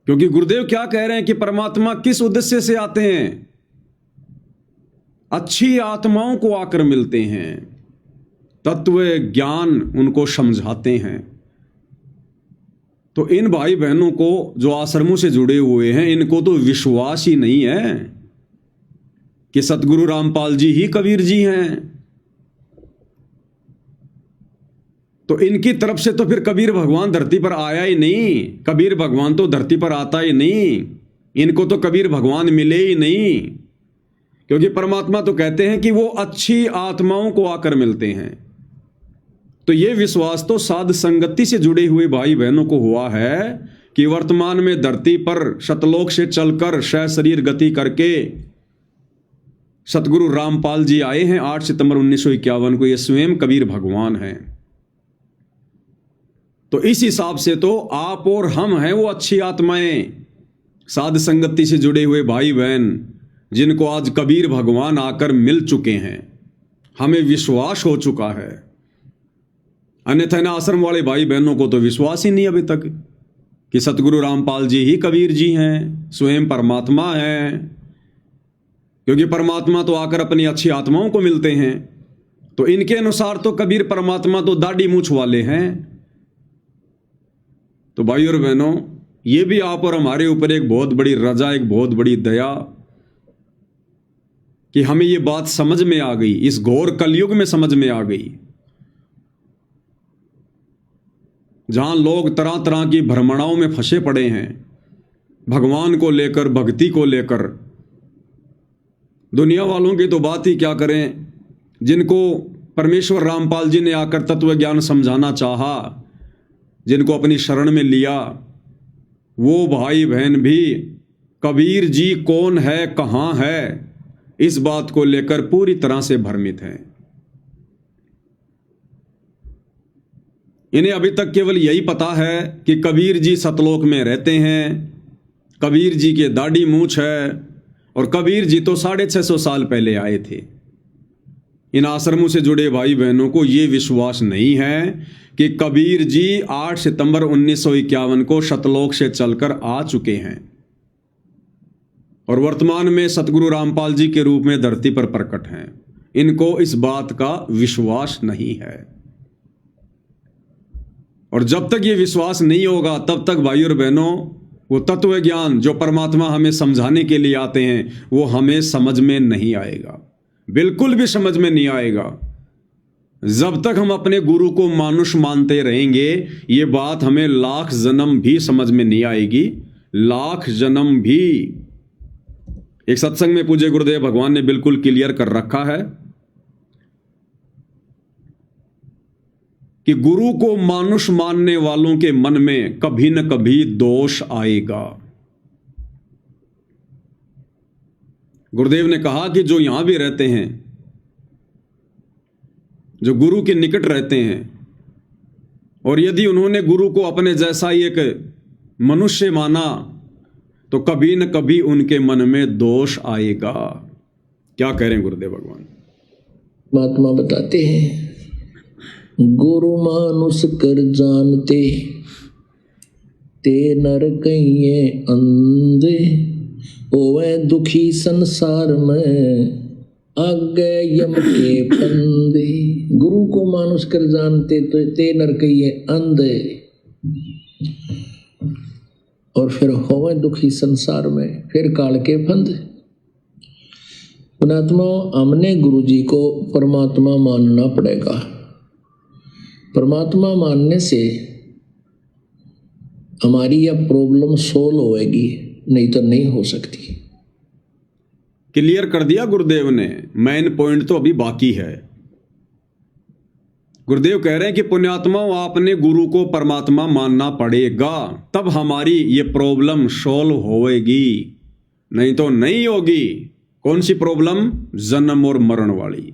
क्योंकि गुरुदेव क्या कह रहे हैं कि परमात्मा किस उद्देश्य से आते हैं? अच्छी आत्माओं को आकर मिलते हैं, तत्व ज्ञान उनको समझाते हैं। तो इन भाई बहनों को जो आश्रमों से जुड़े हुए हैं, इनको तो विश्वास ही नहीं है कि सतगुरु रामपाल जी ही कबीर जी हैं। तो इनकी तरफ से तो फिर कबीर भगवान धरती पर आया ही नहीं, कबीर भगवान तो धरती पर आता ही नहीं, इनको तो कबीर भगवान मिले ही नहीं। क्योंकि परमात्मा तो कहते हैं कि वो अच्छी आत्माओं को आकर मिलते हैं। तो ये विश्वास तो साध संगति से जुड़े हुए भाई बहनों को हुआ है कि वर्तमान में धरती पर सतलोक से चलकर शरीर गति करके सतगुरु रामपाल जी आए हैं 8 सितंबर 1951 को। ये स्वयं कबीर भगवान हैं। तो इस हिसाब से तो आप और हम हैं वो अच्छी आत्माएं, साध संगति से जुड़े हुए भाई बहन, जिनको आज कबीर भगवान आकर मिल चुके हैं। हमें विश्वास हो चुका है। अन्यथा इन आश्रम वाले भाई बहनों को तो विश्वास ही नहीं अभी तक कि सतगुरु रामपाल जी ही कबीर जी हैं, स्वयं परमात्मा हैं। क्योंकि परमात्मा तो आकर अपनी अच्छी आत्माओं को मिलते हैं। तो इनके अनुसार तो कबीर परमात्मा तो दाढ़ी मूछ वाले हैं। तो भाई और बहनों, ये भी आप और हमारे ऊपर एक बहुत बड़ी रजा, एक बहुत बड़ी दया कि हमें ये बात समझ में आ गई, इस घोर कलयुग में समझ में आ गई, जहां लोग तरह तरह की भ्रमणाओं में फंसे पड़े हैं, भगवान को लेकर, भक्ति को लेकर। दुनिया वालों की तो बात ही क्या करें, जिनको परमेश्वर रामपाल जी ने आकर तत्व ज्ञान समझाना चाहा, जिनको अपनी शरण में लिया, वो भाई बहन भी कबीर जी कौन है, कहाँ है, इस बात को लेकर पूरी तरह से भ्रमित हैं। इन्हें अभी तक केवल यही पता है कि कबीर जी सतलोक में रहते हैं, कबीर जी के दाढ़ी मूछ है, और कबीर जी तो 650 साल पहले आए थे। इन आश्रमों से जुड़े भाई बहनों को ये विश्वास नहीं है कि कबीर जी 8 सितंबर 1951 को सतलोक से चलकर आ चुके हैं और वर्तमान में सतगुरु रामपाल जी के रूप में धरती पर प्रकट हैं। इनको इस बात का विश्वास नहीं है, और जब तक ये विश्वास नहीं होगा तब तक भाई और बहनों वो तत्व ज्ञान जो परमात्मा हमें समझाने के लिए आते हैं वो हमें समझ में नहीं आएगा, बिल्कुल भी समझ में नहीं आएगा। जब तक हम अपने गुरु को मानुष मानते रहेंगे ये बात हमें लाख जन्म भी समझ में नहीं आएगी, लाख जन्म भी। एक सत्संग में पूज्य गुरुदेव भगवान ने बिल्कुल क्लियर कर रखा है कि गुरु को मानुष मानने वालों के मन में कभी न कभी दोष आएगा। गुरुदेव ने कहा कि जो यहां भी रहते हैं, जो गुरु के निकट रहते हैं, और यदि उन्होंने गुरु को अपने जैसा ही एक मनुष्य माना तो कभी न कभी उनके मन में दोष आएगा। क्या कह रहे हैं गुरुदेव भगवान? महात्मा बताते हैं, गुरु मानुष कर जानते ते नर कहिए अंधे, ओवे दुखी संसार में आगे यम के फंदे। गुरु को मानुष कर जानते तो ते नर कहिए अंधे, और फिर होवे दुखी संसार में, फिर काल के फंदे। पुणात्मा, हमने गुरु जी को परमात्मा मानना पड़ेगा। परमात्मा मानने से हमारी यह प्रॉब्लम सोल्व होएगी, नहीं तो नहीं हो सकती। क्लियर कर दिया गुरुदेव ने, मेन पॉइंट तो अभी बाकी है। गुरुदेव कह रहे हैं कि पुण्यात्माओं, आपने गुरु को परमात्मा मानना पड़ेगा, तब हमारी ये प्रॉब्लम सोल्व होएगी, नहीं तो नहीं होगी। कौन सी प्रॉब्लम? जन्म और मरण वाली,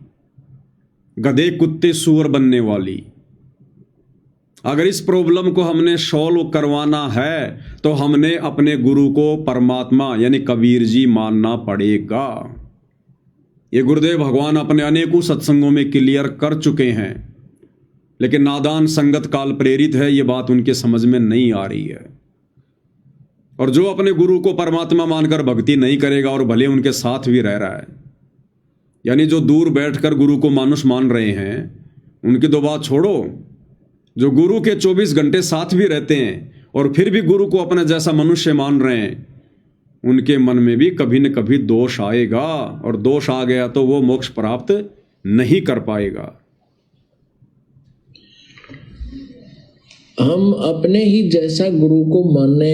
गधे कुत्ते सूअर बनने वाली। अगर इस प्रॉब्लम को हमने सॉल्व करवाना है तो हमने अपने गुरु को परमात्मा यानी कबीर जी मानना पड़ेगा। ये गुरुदेव भगवान अपने अनेकों सत्संगों में क्लियर कर चुके हैं, लेकिन नादान संगत काल प्रेरित है, ये बात उनके समझ में नहीं आ रही है। और जो अपने गुरु को परमात्मा मानकर भक्ति नहीं करेगा और भले उनके साथ भी रह रहा है, यानी जो दूर बैठकर गुरु को मानुष मान रहे हैं, उनकी तो बात छोड़ो, जो गुरु के 24 घंटे साथ भी रहते हैं और फिर भी गुरु को अपना जैसा मनुष्य मान रहे हैं, उनके मन में भी कभी न कभी दोष आएगा, और दोष आ गया तो वो मोक्ष प्राप्त नहीं कर पाएगा। हम अपने ही जैसा गुरु को मानने,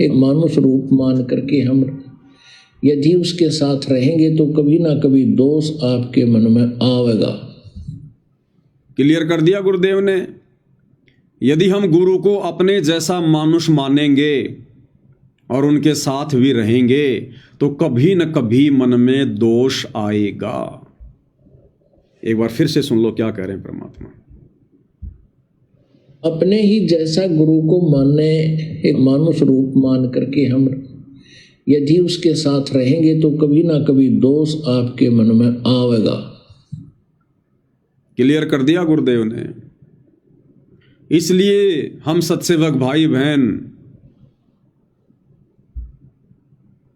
एक मानुष रूप मान करके हम यदि उसके साथ रहेंगे तो कभी ना कभी दोष आपके मन में आवेगा। क्लियर कर दिया गुरुदेव ने। यदि हम गुरु को अपने जैसा मानुष मानेंगे और उनके साथ भी रहेंगे तो कभी न कभी मन में दोष आएगा। एक बार फिर से सुन लो क्या कह रहे हैं परमात्मा। अपने ही जैसा गुरु को मानने, एक मानुष रूप मान करके हम यदि उसके साथ रहेंगे तो कभी ना कभी दोष आपके मन में आवेगा। क्लियर कर दिया गुरुदेव ने। इसलिए हम सत्सेवक भाई बहन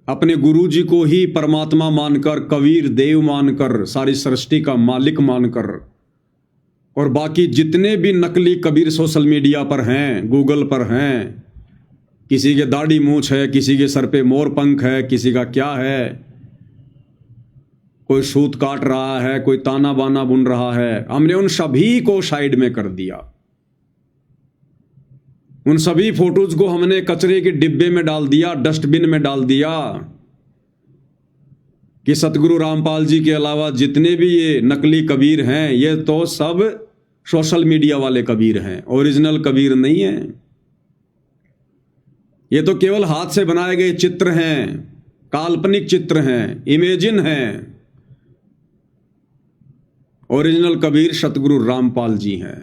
अपने गुरु जी को ही परमात्मा मानकर, कबीर देव मानकर, सारी सृष्टि का मालिक मानकर, और बाकी जितने भी नकली कबीर सोशल मीडिया पर हैं, गूगल पर हैं, किसी के दाढ़ी मूछ है, किसी के सर पे मोर पंख है, किसी का क्या है, कोई सूत काट रहा है, कोई ताना बाना बुन रहा है, हमने उन सभी को साइड में कर दिया। उन सभी फोटोज को हमने कचरे के डिब्बे में डाल दिया, डस्टबिन में डाल दिया कि सतगुरु रामपाल जी के अलावा जितने भी ये नकली कबीर हैं ये तो सब सोशल मीडिया वाले कबीर हैं, ओरिजिनल कबीर नहीं है। ये तो केवल हाथ से बनाए गए चित्र हैं, काल्पनिक चित्र हैं, इमेजिन हैं। ओरिजिनल कबीर सतगुरु रामपाल जी हैं।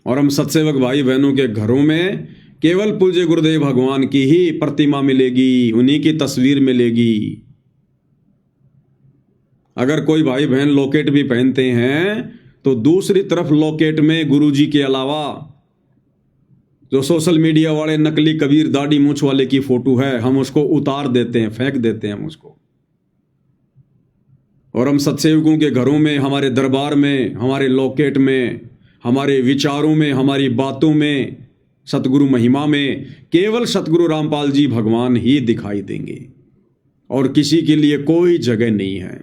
और हम सत्सेवक भाई बहनों के घरों में केवल पूज्य गुरुदेव भगवान की ही प्रतिमा मिलेगी, उन्हीं की तस्वीर मिलेगी। अगर कोई भाई बहन लॉकेट भी पहनते हैं तो दूसरी तरफ लॉकेट में गुरुजी के अलावा जो सोशल मीडिया वाले नकली कबीर दाढ़ी मूंछ वाले की फोटो है, हम उसको उतार देते हैं, फेंक देते हैं हम उसको। और हम सत्सेवकों के घरों में, हमारे दरबार में, हमारे लॉकेट में, हमारे विचारों में, हमारी बातों में, सतगुरु महिमा में केवल सतगुरु रामपाल जी भगवान ही दिखाई देंगे और किसी के लिए कोई जगह नहीं है।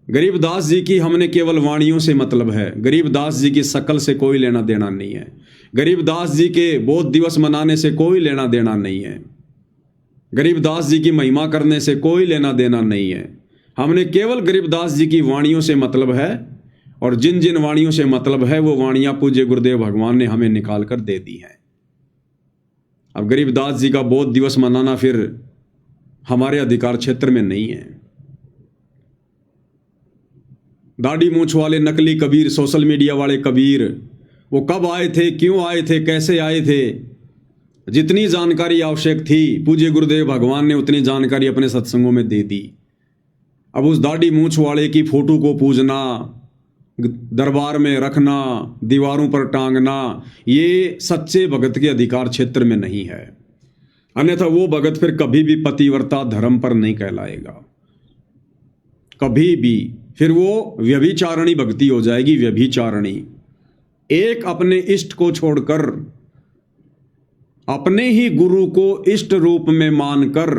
गरीबदास जी की हमने केवल वाणियों से मतलब है, गरीबदास जी की शकल से कोई लेना देना नहीं है। गरीबदास जी के बोध दिवस मनाने से कोई लेना देना नहीं है। गरीबदास जी की महिमा करने से कोई लेना देना नहीं है। हमने केवल गरीबदास जी की वाणियों से मतलब है, और जिन जिन वाणियों से मतलब है वो वाणियां पूज्य गुरुदेव भगवान ने हमें निकाल कर दे दी हैं। अब गरीबदास जी का बोध दिवस मनाना फिर हमारे अधिकार क्षेत्र में नहीं है। दाढ़ी मूंछ वाले नकली कबीर, सोशल मीडिया वाले कबीर, वो कब आए थे, क्यों आए थे, कैसे आए थे, जितनी जानकारी आवश्यक थी पूज्य गुरुदेव भगवान ने उतनी जानकारी अपने सत्संगों में दे दी। अब उस दाढ़ी मूंछ वाले की फोटो को पूजना, दरबार में रखना, दीवारों पर टांगना, ये सच्चे भगत के अधिकार क्षेत्र में नहीं है। अन्यथा वो भगत फिर कभी भी पतिव्रता धर्म पर नहीं कहलाएगा, कभी भी। फिर वो व्यभिचारणी भक्ति हो जाएगी, व्यभिचारणी। एक अपने इष्ट को छोड़कर अपने ही गुरु को इष्ट रूप में मानकर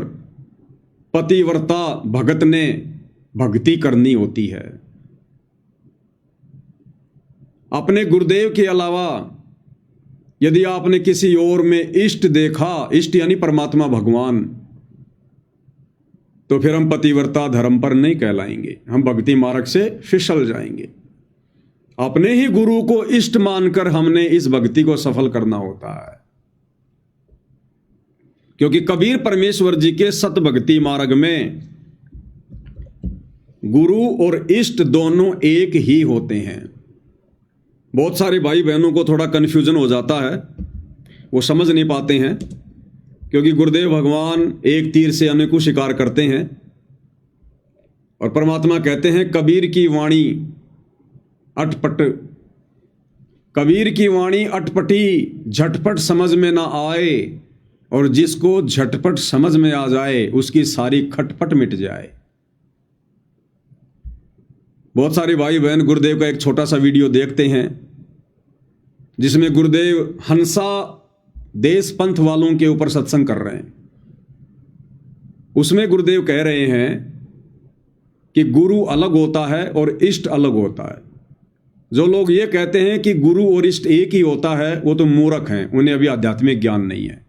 पतिव्रता भगत ने भक्ति करनी होती है। अपने गुरुदेव के अलावा यदि आपने किसी और में इष्ट देखा, इष्ट यानी परमात्मा भगवान, तो फिर हम पतिव्रता धर्म पर नहीं कहलाएंगे, हम भक्ति मार्ग से फिसल जाएंगे। अपने ही गुरु को इष्ट मानकर हमने इस भक्ति को सफल करना होता है, क्योंकि कबीर परमेश्वर जी के सत भक्ति मार्ग में गुरु और इष्ट दोनों एक ही होते हैं। बहुत सारे भाई बहनों को थोड़ा कन्फ्यूजन हो जाता है, वो समझ नहीं पाते हैं, क्योंकि गुरुदेव भगवान एक तीर से अनेकों शिकार करते हैं। और परमात्मा कहते हैं कबीर की वाणी अटपट, कबीर की वाणी अटपटी, झटपट समझ में ना आए, और जिसको झटपट समझ में आ जाए उसकी सारी खटपट मिट जाए। बहुत सारे भाई बहन गुरुदेव का एक छोटा सा वीडियो देखते हैं जिसमें गुरुदेव हंसा देश पंथ वालों के ऊपर सत्संग कर रहे हैं। उसमें गुरुदेव कह रहे हैं कि गुरु अलग होता है और इष्ट अलग होता है। जो लोग ये कहते हैं कि गुरु और इष्ट एक ही होता है वो तो मूर्ख हैं, उन्हें अभी आध्यात्मिक ज्ञान नहीं है।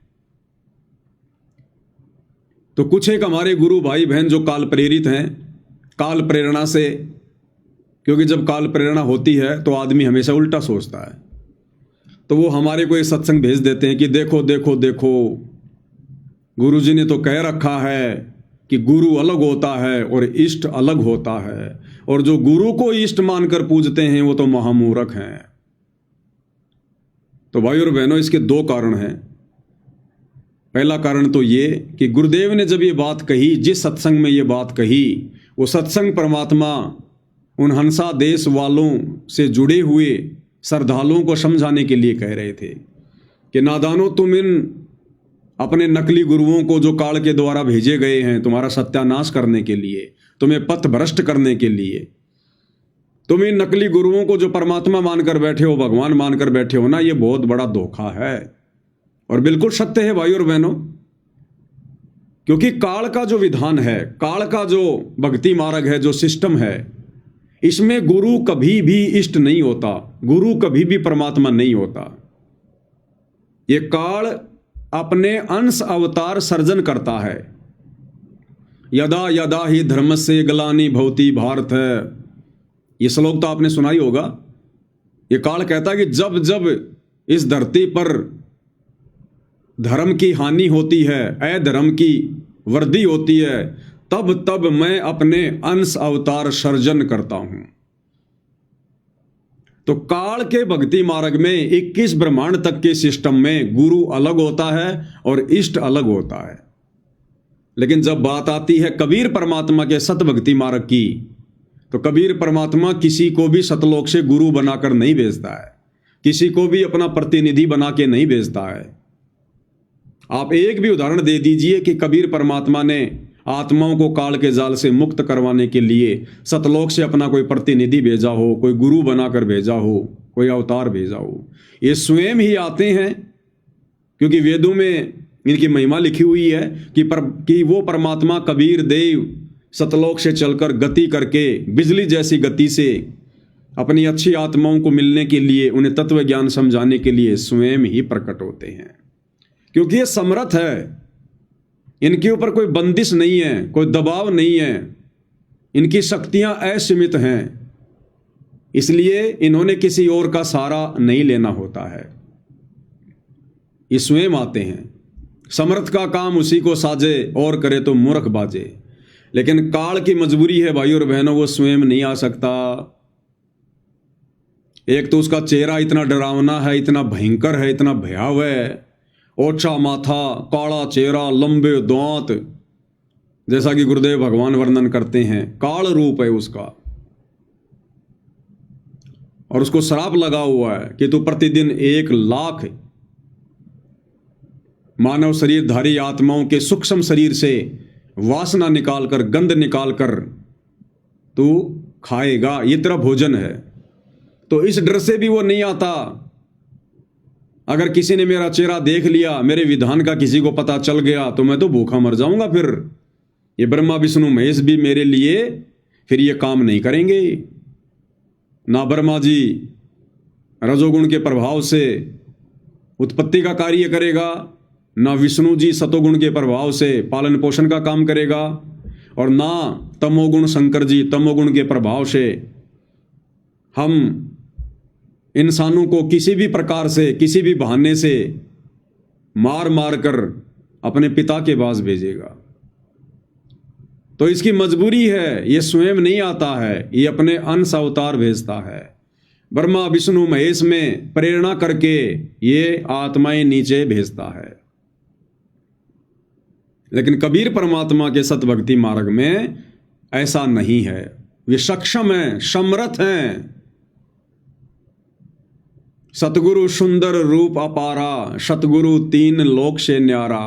तो कुछ एक हमारे गुरु भाई बहन जो काल प्रेरित हैं, काल प्रेरणा से, क्योंकि जब काल प्रेरणा होती है तो आदमी हमेशा उल्टा सोचता है, तो वो हमारे को एक सत्संग भेज देते हैं कि देखो देखो देखो गुरुजी ने तो कह रखा है कि गुरु अलग होता है और इष्ट अलग होता है, और जो गुरु को इष्ट मानकर पूजते हैं वो तो महामूर्ख हैं। तो भाई और बहनों, इसके दो कारण हैं। पहला कारण तो ये कि गुरुदेव ने जब ये बात कही, जिस सत्संग में ये बात कही, वो सत्संग परमात्मा उन हंसा देश वालों से जुड़े हुए श्रद्धालुओं को समझाने के लिए कह रहे थे कि नादानो, तुम इन अपने नकली गुरुओं को जो काल के द्वारा भेजे गए हैं तुम्हारा सत्यानाश करने के लिए, तुम्हें पथ भ्रष्ट करने के लिए, तुम इन नकली गुरुओं को जो परमात्मा मानकर बैठे हो, भगवान मानकर बैठे हो ना, ये बहुत बड़ा धोखा है। और बिल्कुल सत्य है भाई और बहनों, क्योंकि काल का जो विधान है, काल का जो भक्ति मार्ग है, जो सिस्टम है, इसमें गुरु कभी भी इष्ट नहीं होता, गुरु कभी भी परमात्मा नहीं होता। ये काल अपने अंश अवतार सर्जन करता है। यदा यदा ही धर्मस्य ग्लानि भवति भारत है, ये श्लोक तो आपने सुना ही होगा। ये काल कहता है कि जब जब इस धरती पर धर्म की हानि होती है, अधर्म की वृद्धि होती है, तब तब मैं अपने अंश अवतार सर्जन करता हूं। तो काल के भक्ति मार्ग में 21 ब्रह्मांड तक के सिस्टम में गुरु अलग होता है और इष्ट अलग होता है। लेकिन जब बात आती है कबीर परमात्मा के सत भक्ति मार्ग की, तो कबीर परमात्मा किसी को भी सतलोक से गुरु बनाकर नहीं भेजता है, किसी को भी अपना प्रतिनिधि बना के नहीं भेजता है। आप एक भी उदाहरण दे दीजिए कि कबीर परमात्मा ने आत्माओं को काल के जाल से मुक्त करवाने के लिए सतलोक से अपना कोई प्रतिनिधि भेजा हो, कोई गुरु बनाकर भेजा हो, कोई अवतार भेजा हो। ये स्वयं ही आते हैं, क्योंकि वेदों में इनकी महिमा लिखी हुई है कि वो परमात्मा कबीर देव सतलोक से चलकर गति करके बिजली जैसी गति से अपनी अच्छी आत्माओं को मिलने के लिए, उन्हें तत्व ज्ञान समझाने के लिए स्वयं ही प्रकट होते हैं। क्योंकि ये समर्थ है, इनके ऊपर कोई बंदिश नहीं है, कोई दबाव नहीं है, इनकी शक्तियां असीमित हैं, इसलिए इन्होंने किसी और का सहारा नहीं लेना होता है। ये स्वयं आते हैं। समर्थ का काम उसी को साजे, और करे तो मूर्ख बाजे। लेकिन काल की मजबूरी है भाई और बहनों, वो स्वयं नहीं आ सकता। एक तो उसका चेहरा इतना डरावना है, इतना भयंकर है, इतना भयावह है, ओछा माथा, काला चेहरा, लंबे दांत, जैसा कि गुरुदेव भगवान वर्णन करते हैं, काल रूप है उसका। और उसको श्राप लगा हुआ है कि तू प्रतिदिन 1 लाख मानव शरीरधारी आत्माओं के सूक्ष्म शरीर से वासना निकालकर, गंध निकालकर तू खाएगा, ये तेरा भोजन है। तो इस डर से भी वो नहीं आता। अगर किसी ने मेरा चेहरा देख लिया, मेरे विधान का किसी को पता चल गया, तो मैं तो भूखा मर जाऊंगा। फिर ये ब्रह्मा विष्णु महेश भी मेरे लिए फिर ये काम नहीं करेंगे। ना ब्रह्मा जी रजोगुण के प्रभाव से उत्पत्ति का कार्य करेगा, ना विष्णु जी सतोगुण के प्रभाव से पालन पोषण का काम करेगा, और ना तमोगुण शंकर जी तमोगुण के प्रभाव से हम इंसानों को किसी भी प्रकार से, किसी भी बहाने से मार मार कर अपने पिता के पास भेजेगा। तो इसकी मजबूरी है, ये स्वयं नहीं आता है, ये अपने अंश अवतार भेजता है। ब्रह्मा विष्णु महेश में प्रेरणा करके ये आत्माएं नीचे भेजता है। लेकिन कबीर परमात्मा के सतभक्ति मार्ग में ऐसा नहीं है। वे सक्षम हैं, समर्थ हैं। सतगुरु सुंदर रूप अपारा, सतगुरु 3 लोक से न्यारा,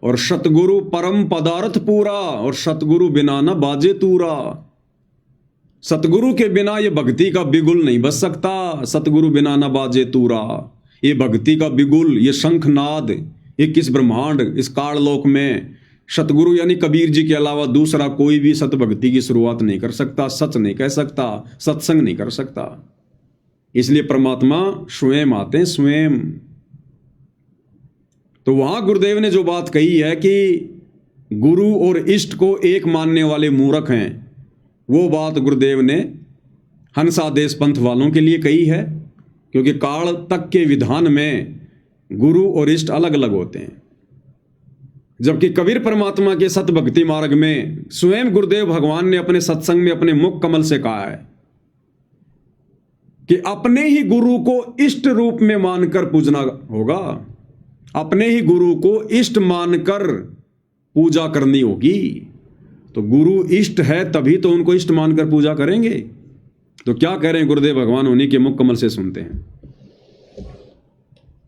और सतगुरु परम पदार्थ पूरा, और सतगुरु बिना न बाजे तूरा। सतगुरु के बिना ये भक्ति का बिगुल नहीं बज सकता। सतगुरु बिना न बाजे तूरा, ये भक्ति का बिगुल, ये शंखनाद 21 ब्रह्मांड इस काललोक में सतगुरु यानी कबीर जी के अलावा दूसरा कोई भी सतभक्ति की शुरुआत नहीं कर सकता, सच नहीं कह सकता, सत्संग नहीं कर सकता। इसलिए परमात्मा स्वयं आते हैं, स्वयं। तो वहां गुरुदेव ने जो बात कही है कि गुरु और इष्ट को एक मानने वाले मूर्ख हैं, वो बात गुरुदेव ने हंसादेश पंथ वालों के लिए कही है। क्योंकि काल तक के विधान में गुरु और इष्ट अलग अलग होते हैं, जबकि कबीर परमात्मा के सतभक्ति मार्ग में स्वयं गुरुदेव भगवान ने अपने सत्संग में अपने मुख कमल से कहा है कि अपने ही गुरु को इष्ट रूप में मानकर पूजना होगा। अपने ही गुरु को इष्ट मानकर पूजा करनी होगी। तो गुरु इष्ट है तभी तो उनको इष्ट मानकर पूजा करेंगे। तो क्या कह रहे हैं गुरुदेव भगवान, उन्हीं के मुख कमल से सुनते हैं।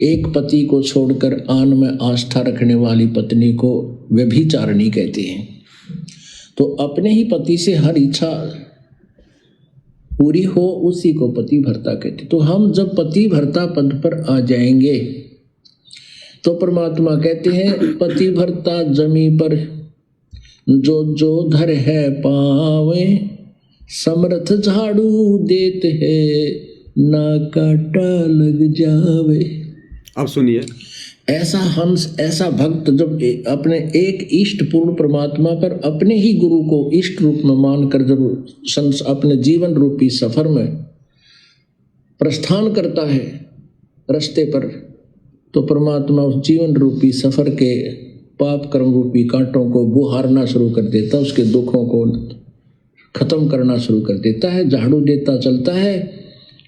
एक पति को छोड़कर आन में आस्था रखने वाली पत्नी को व्यभिचारिणी कहते हैं। तो अपने ही पति से हर इच्छा पूरी हो, उसी को पति भर्ता कहते। तो हम जब पति भर्ता पद पर आ जाएंगे तो परमात्मा कहते हैं पति भर्ता जमी पर जो जो धर है पावे, समर्थ झाड़ू देते है ना काटा लग जावे। अब सुनिए, ऐसा हंस, ऐसा भक्त जब अपने एक इष्ट पूर्ण परमात्मा पर अपने ही गुरु को इष्ट रूप में मानकर जब अपने जीवन रूपी सफर में प्रस्थान करता है रास्ते पर, तो परमात्मा उस जीवन रूपी सफर के पाप कर्म रूपी कांटों को बुहारना शुरू कर देता, उसके दुखों को खत्म करना शुरू कर देता है। झाड़ू देता चलता है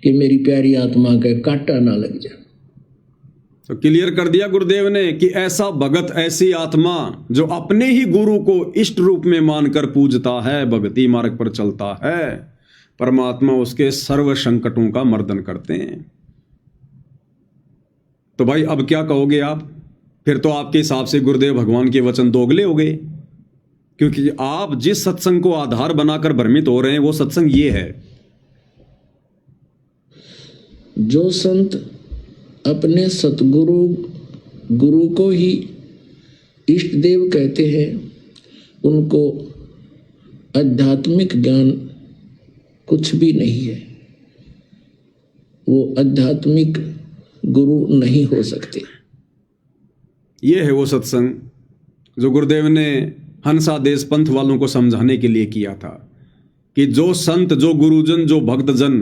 कि मेरी प्यारी आत्मा के कांटा ना लग जाए। तो क्लियर कर दिया गुरुदेव ने कि ऐसा भगत, ऐसी आत्मा जो अपने ही गुरु को इष्ट रूप में मानकर पूजता है, भक्ति मार्ग पर चलता है, परमात्मा उसके सर्व संकटों का मर्दन करते हैं। तो भाई अब क्या कहोगे आप? फिर तो आपके हिसाब से गुरुदेव भगवान के वचन दोगले हो गए, क्योंकि आप जिस सत्संग को आधार बनाकर भ्रमित हो रहे हैं वो सत्संग ये है। जो संत अपने सतगुरु गुरु को ही इष्ट देव कहते हैं, उनको आध्यात्मिक ज्ञान कुछ भी नहीं है, वो आध्यात्मिक गुरु नहीं हो सकते। ये है वो सत्संग जो गुरुदेव ने हंसादेश पंथ वालों को समझाने के लिए किया था कि जो संत, जो गुरुजन, जो भक्तजन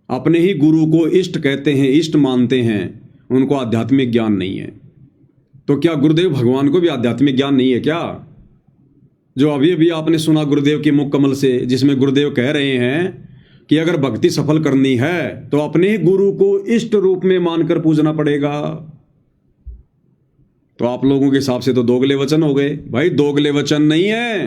अपने ही गुरु को इष्ट कहते हैं, इष्ट मानते हैं, उनको आध्यात्मिक ज्ञान नहीं है। तो क्या गुरुदेव भगवान को भी आध्यात्मिक ज्ञान नहीं है क्या? जो अभी अभी आपने सुना गुरुदेव के मुख कमल से, जिसमें गुरुदेव कह रहे हैं कि अगर भक्ति सफल करनी है तो अपने ही गुरु को इष्ट रूप में मानकर पूजना पड़ेगा। तो आप लोगों के हिसाब से तो दोगले वचन हो गए। भाई दोगले वचन नहीं है,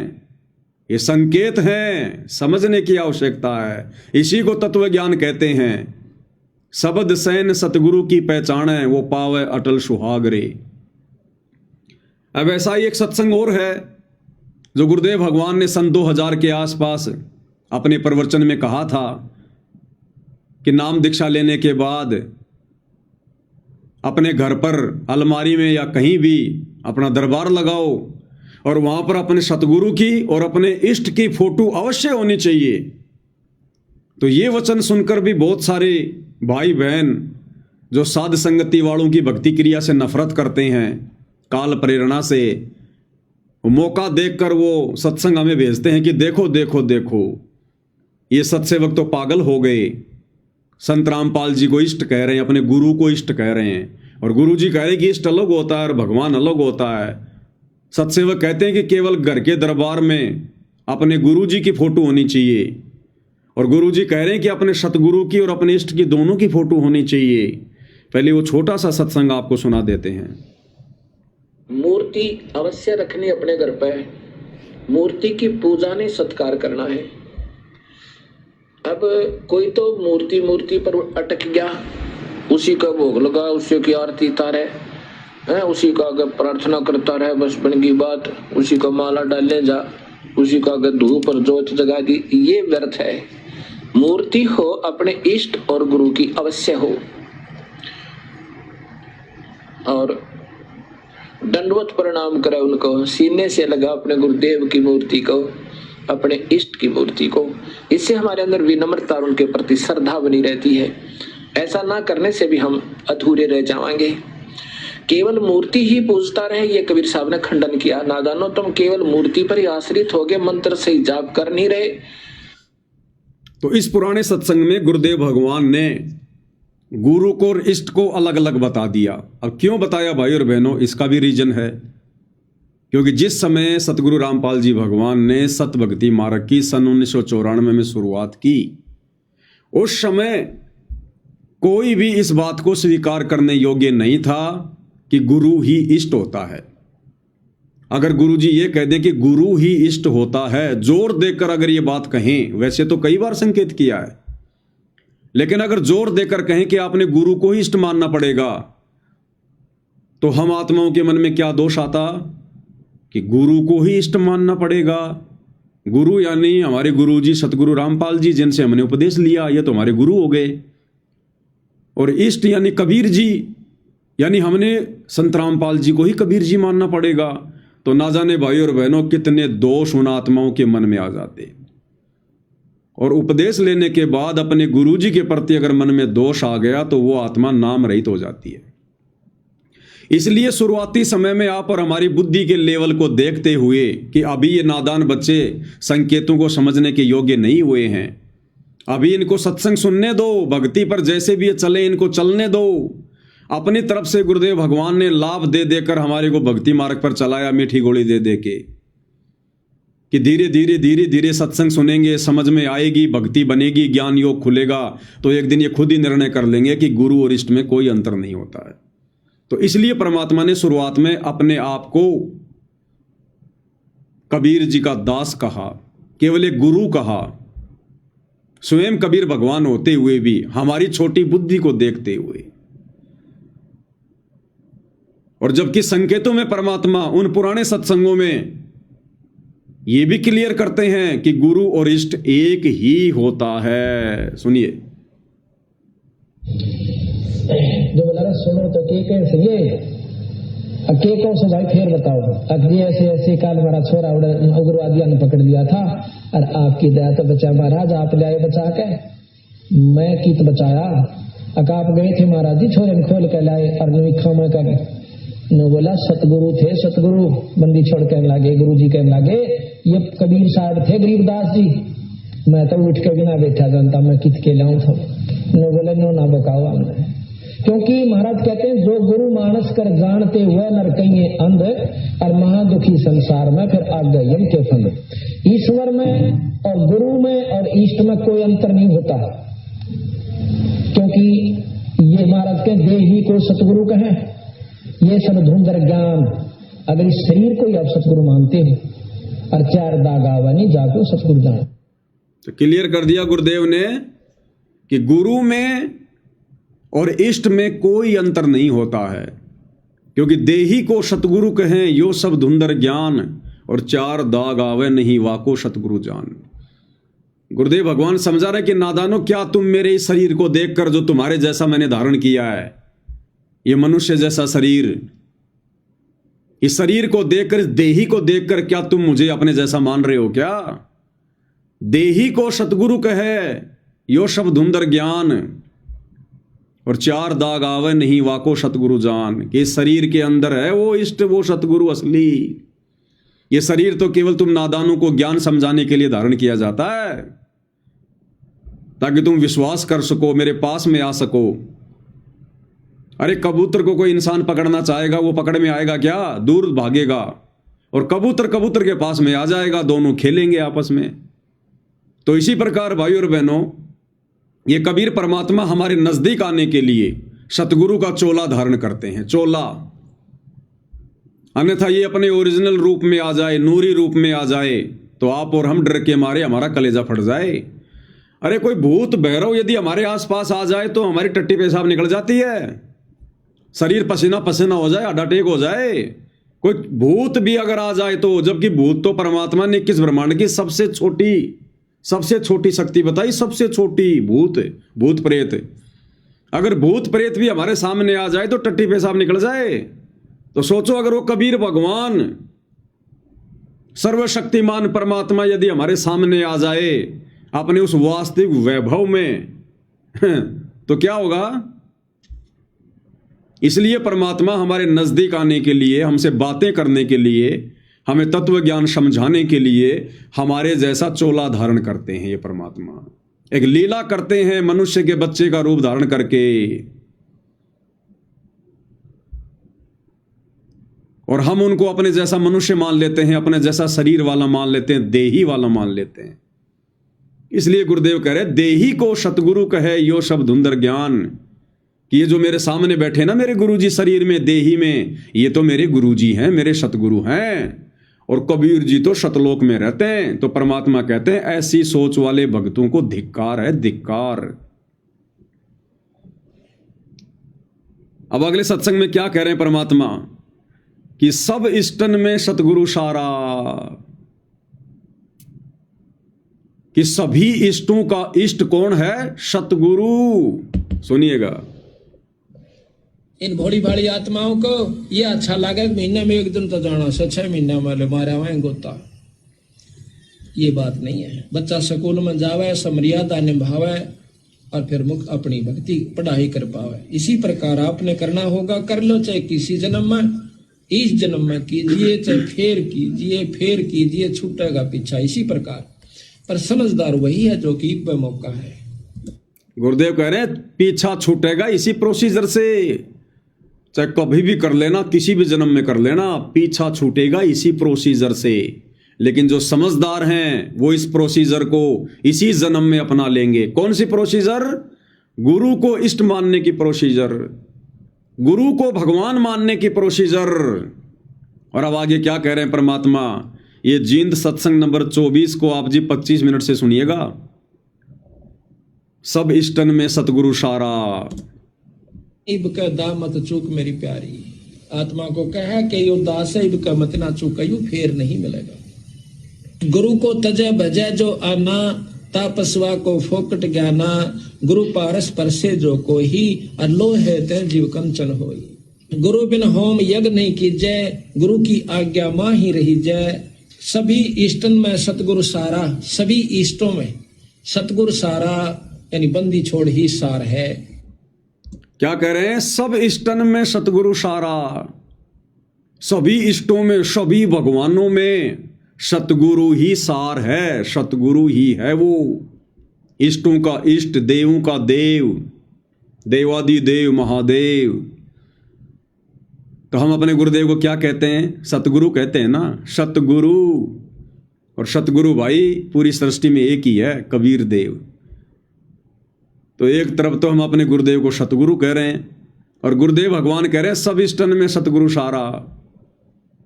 ये संकेत हैं, समझने की आवश्यकता है। इसी को तत्व ज्ञान कहते हैं। शब्द सैन सतगुरु की पहचान है, वो पावे अटल सुहाग रे। अब ऐसा ही एक सत्संग और है जो गुरुदेव भगवान ने सन 2000 के आसपास अपने प्रवचन में कहा था कि नाम दीक्षा लेने के बाद अपने घर पर अलमारी में या कहीं भी अपना दरबार लगाओ और वहां पर अपने सतगुरु की और अपने इष्ट की फोटो अवश्य होनी चाहिए। तो ये वचन सुनकर भी बहुत सारे भाई बहन जो साध संगति वालों की भक्ति क्रिया से नफरत करते हैं, काल प्रेरणा से मौका देखकर वो सत्संग हमें भेजते हैं कि देखो देखो देखो ये सत्सेवक तो पागल हो गए। संत रामपाल जी को इष्ट कह रहे हैं, अपने गुरु को इष्ट कह रहे हैं, और गुरु जी कह रहे हैं कि इष्ट अलग होता है और भगवान अलग होता है। सत्सेवक कहते हैं कि केवल घर के दरबार में अपने गुरु जी की फोटो होनी चाहिए, और गुरु जी कह रहे हैं कि अपने सतगुरु की और अपने इष्ट की दोनों की फोटो होनी चाहिए। पहले वो छोटा सा सत्संग आपको सुना देते हैं। मूर्ति अवश्य रखनी अपने घर पर, मूर्ति की पूजा नहीं सत्कार करना है। अब कोई तो मूर्ति पर अटक गया, उसी का भोग लगा, उसी की आरती तारे है, उसी का अगर प्रार्थना करता रहे, बस बन की बात, उसी का माला डालने जा, उसी का अगर धूप और ज्योत जगा दी, ये व्यर्थ है। मूर्ति हो अपने इष्ट और गुरु की अवश्य हो, और दंडवत प्रणाम करे उनको, सीने से लगा अपने गुरुदेव की मूर्ति को, अपने इष्ट की मूर्ति को। इससे हमारे अंदर विनम्रता और उनके प्रति श्रद्धा बनी रहती है। ऐसा ना करने से भी हम अधूरे रह जाएंगे। केवल मूर्ति ही पूजता रहे, ये कबीर साहब ने खंडन किया। नादानो, तुम केवल मूर्ति पर ही आश्रित हो गए, मंत्र से ही जाप कर नहीं रहे। तो इस पुराने सत्संग में गुरुदेव भगवान ने गुरु को और इष्ट को अलग अलग बता दिया। अब क्यों बताया भाई और बहनों, इसका भी रीजन है, क्योंकि जिस समय सतगुरु रामपाल जी भगवान ने सत भक्ति मार्ग की सन 1994 में शुरुआत की, उस समय कोई भी इस बात को स्वीकार करने योग्य नहीं था कि गुरु ही इष्ट होता है। अगर गुरु जी ये कह दें कि गुरु ही इष्ट होता है, जोर देकर अगर ये बात कहें, वैसे तो कई बार संकेत किया है, लेकिन अगर जोर देकर कहें कि आपने गुरु को ही इष्ट मानना पड़ेगा, तो हम आत्माओं के मन में क्या दोष आता कि गुरु को ही इष्ट मानना पड़ेगा। गुरु यानी हमारे गुरु जी सतगुरु रामपाल जी, जिनसे हमने उपदेश लिया, ये तो हमारे गुरु हो गए। और इष्ट यानी कबीर जी, यानी हमने संत रामपाल जी को ही कबीर जी मानना पड़ेगा। तो ना जाने भाई और बहनों कितने दोष उन आत्माओं के मन में आ जाते। और उपदेश लेने के बाद अपने गुरु जी के प्रति अगर मन में दोष आ गया तो वो आत्मा नाम रहित हो जाती है। इसलिए शुरुआती समय में आप और हमारी बुद्धि के लेवल को देखते हुए कि अभी ये नादान बच्चे संकेतों को समझने के योग्य नहीं हुए हैं, अभी इनको सत्संग सुनने दो, भक्ति पर जैसे भी ये चले इनको चलने दो, अपनी तरफ से गुरुदेव भगवान ने लाभ दे देकर हमारे को भक्ति मार्ग पर चलाया, मीठी गोली दे दे के, कि धीरे धीरे सत्संग सुनेंगे, समझ में आएगी, भक्ति बनेगी, ज्ञान योग खुलेगा, तो एक दिन ये खुद ही निर्णय कर लेंगे कि गुरु और इष्ट में कोई अंतर नहीं होता है। तो इसलिए परमात्मा ने शुरुआत में अपने आप को कबीर जी का दास कहा, केवल एक गुरु कहा, स्वयं कबीर भगवान होते हुए भी हमारी छोटी बुद्धि को देखते हुए। और जबकि संकेतों में परमात्मा उन पुराने सत्संगों में ये भी क्लियर करते हैं कि गुरु और इष्ट एक ही होता है। सुनिए, जो बोला सुनो तो के कैसे ये के कौन से भाई फिर बताओ। अब ये ऐसे काल हमारा छोरा उग्रवादियों ने पकड़ लिया था और आपकी दया तो बचा महाराज, आप ले आए बचा के, मैं कित बचाया। आप गए थे महाराज जी, छोरे खोल के लाए और नुखा में कर न बोला सतगुरु थे, सतगुरु बंदी छोड़ के लागे, गुरु जी कहने लागे ये कबीर साहब थे गरीबदास जी, मैं तो उठ के बिना बैठा जानता, मैं कित के लाऊं था। न बोले नो ना बकाओ हमने, क्योंकि महाराज कहते हैं जो गुरु मानस कर जानते हुए नर कहीं अंध और महादुखी संसार में फिर आ गए यम के फंद। ईश्वर में और गुरु में और इष्ट में कोई अंतर नहीं होता, क्योंकि ये महाराज के देही को सतगुरु कहें, ये सब धुंधर ज्ञान। अगर इस शरीर को ही आप सतगुरु मानते हो और चार दाग आवा नहीं जाको सतगुरु जान। तो क्लियर कर दिया गुरुदेव ने कि गुरु में और इष्ट में कोई अंतर नहीं होता है, क्योंकि देही को सतगुरु कहें यो सब धुंधर ज्ञान, और चार दाग आवे नहीं वाको सतगुरु जान। गुरुदेव भगवान समझा रहे कि नादानो, क्या तुम मेरे इस शरीर को देखकर, जो तुम्हारे जैसा मैंने धारण किया है, ये मनुष्य जैसा शरीर, इस शरीर को देखकर, इस देही को देखकर क्या तुम मुझे अपने जैसा मान रहे हो क्या? देही को सतगुरु कहे यो सब धुंधर ज्ञान, और चार दाग आवे नहीं वाको सतगुरु जान। कि इस शरीर के अंदर है वो इष्ट, वो सतगुरु असली। ये शरीर तो केवल तुम नादानों को ज्ञान समझाने के लिए धारण किया जाता है, ताकि तुम विश्वास कर सको, मेरे पास में आ सको। अरे कबूतर को कोई इंसान पकड़ना चाहेगा, वो पकड़ में आएगा क्या? दूर भागेगा। और कबूतर के पास में आ जाएगा, दोनों खेलेंगे आपस में। तो इसी प्रकार भाई और बहनों, ये कबीर परमात्मा हमारे नजदीक आने के लिए सतगुरु का चोला धारण करते हैं, चोला। अन्यथा ये अपने ओरिजिनल रूप में आ जाए, नूरी रूप में आ जाए, तो आप और हम डर के मारे हमारा कलेजा फट जाए। अरे कोई भूत भैरव यदि हमारे आसपास आ जाए तो हमारी टट्टी पेशाब निकल जाती है, शरीर पसीना पसीना हो जाए, हड्डा टेक हो जाए। कोई भूत भी अगर आ जाए तो, जबकि भूत तो परमात्मा ने किस ब्रह्मांड की सबसे छोटी शक्ति बताई, सबसे छोटी भूत प्रेत। अगर भूत प्रेत भी हमारे सामने आ जाए तो टट्टी पेशाब निकल जाए। तो सोचो, अगर वो कबीर भगवान सर्वशक्तिमान परमात्मा यदि हमारे सामने आ जाए अपने उस वास्तविक वैभव में तो क्या होगा? इसलिए परमात्मा हमारे नजदीक आने के लिए, हमसे बातें करने के लिए, हमें तत्व ज्ञान समझाने के लिए हमारे जैसा चोला धारण करते हैं। ये परमात्मा एक लीला करते हैं, मनुष्य के बच्चे का रूप धारण करके, और हम उनको अपने जैसा मनुष्य मान लेते हैं, अपने जैसा शरीर वाला मान लेते हैं, देही वाला मान लेते हैं। इसलिए गुरुदेव कह रहे, देही को सतगुरु कहे यो सब धुंधर ज्ञान। कि ये जो मेरे सामने बैठे ना मेरे गुरुजी शरीर में, देही में, ये तो मेरे गुरुजी हैं, मेरे सतगुरु हैं। और कबीर जी तो सतलोक में रहते हैं। तो परमात्मा कहते हैं ऐसी सोच वाले भक्तों को धिक्कार है, धिक्कार। अब अगले सत्संग में क्या कह रहे हैं परमात्मा? कि सब इष्टन में सतगुरु सारा, कि सभी इष्टों का इष्ट कौन है? सतगुरु। सुनिएगा, इन भोली भाली आत्माओं को ये अच्छा लगा महीने में एक दिन तो जाना से 6 महीना में मारा हुआ गोता। ये बात नहीं है। बच्चा स्कूल में जावे, समर्यादा निभावे और फिर मुक्त अपनी भक्ति पढ़ाई कर पावे। इसी प्रकार आपने करना होगा, कर लो, चाहे किसी जन्म में, इस जन्म में कीजिए, चाहे फेर कीजिए, छूटेगा पीछा। इसी प्रकार पर समझदार वही है जो कि वह मौका है। गुरुदेव कह रहे हैं पीछा छूटेगा इसी प्रोसीजर से। चाहे कभी भी कर लेना, किसी भी जन्म में कर लेना, पीछा छूटेगा इसी प्रोसीजर से। लेकिन जो समझदार हैं वो इस प्रोसीजर को इसी जन्म में अपना लेंगे। कौन सी प्रोसीजर? गुरु को इष्ट मानने की प्रोसीजर, गुरु को भगवान मानने की प्रोसीजर। और अब आगे क्या कह रहे हैं परमात्मा? ये जींद सत्संग नंबर 24 को आप जी 25 मिनट से सुनिएगा। सब इष्टन में सतगुरु सारा। इब का दा मत चूक मेरी प्यारी, आत्मा को कहा कि यो दास है, इब का मत ना चूक, यू फेर नहीं मिलेगा। गुरु को तजे भजे जो आना, तापस्वा को फोकट ज्ञाना, गुरु पारस परसे जो कोई, अल्लो है ते जीव कंचन होई। गुरु बिन होम यज्ञ नहीं कीजे, गुरु की आज्ञा मां ही रही जय। सभी इष्टन में सतगुरु सारा, सभी इष्टों में सतगुरु सारा, यानी बंदी छोड़ ही सार है। क्या कह रहे हैं? सब इष्टन में सतगुरु सारा, सभी इष्टों में, सभी भगवानों में सतगुरु ही सार है, सतगुरु ही है वो। इष्टों का इष्ट, देवों का देव, देवादि देव महादेव। तो हम अपने गुरुदेव को क्या कहते हैं? सतगुरु कहते हैं ना, सतगुरु। और सतगुरु भाई पूरी सृष्टि में एक ही है, कबीर देव। तो एक तरफ तो हम अपने गुरुदेव को सतगुरु कह रहे हैं और गुरुदेव भगवान कह रहे हैं सब इष्टन में सतगुरु सारा,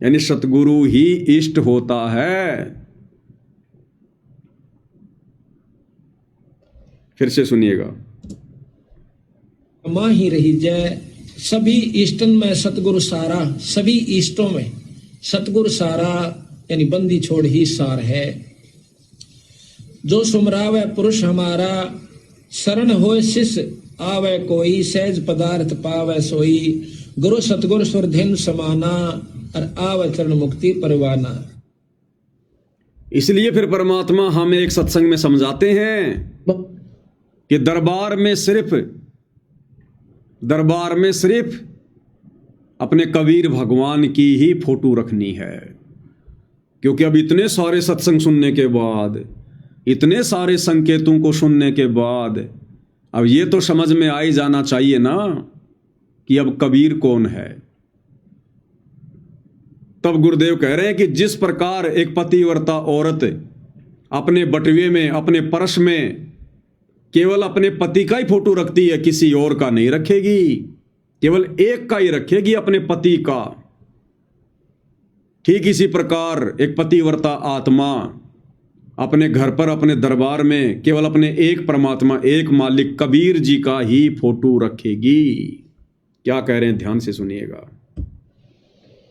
यानी सतगुरु ही इष्ट होता है। फिर से सुनिएगा। मां ही रही जय। सभी इष्टन में सतगुरु सारा, सभी इष्टों में सतगुरु सारा, यानी बंदी छोड़ ही सार है। जो सुमरावे पुरुष हमारा, शरण होए शिष्य आवे कोई, सहज पदार्थ पावे सोई। गुरु सतगुरु सुरधेनु समाना, और आवे चरण मुक्ति परवाना। इसलिए फिर परमात्मा हमें एक सत्संग में समझाते हैं कि दरबार में सिर्फ अपने कबीर भगवान की ही फोटो रखनी है। क्योंकि अब इतने सारे सत्संग सुनने के बाद, इतने सारे संकेतों को सुनने के बाद, अब ये तो समझ में आ ही जाना चाहिए ना कि अब कबीर कौन है। तब गुरुदेव कह रहे हैं कि जिस प्रकार एक पतिव्रता औरत अपने बटुए में, अपने पर्स में केवल अपने पति का ही फोटो रखती है, किसी और का नहीं रखेगी, केवल एक का ही रखेगी, अपने पति का। ठीक इसी प्रकार एक पतिव्रता आत्मा अपने घर पर, अपने दरबार में केवल अपने एक परमात्मा, एक मालिक कबीर जी का ही फोटो रखेगी। क्या कह रहे हैं? ध्यान से सुनिएगा।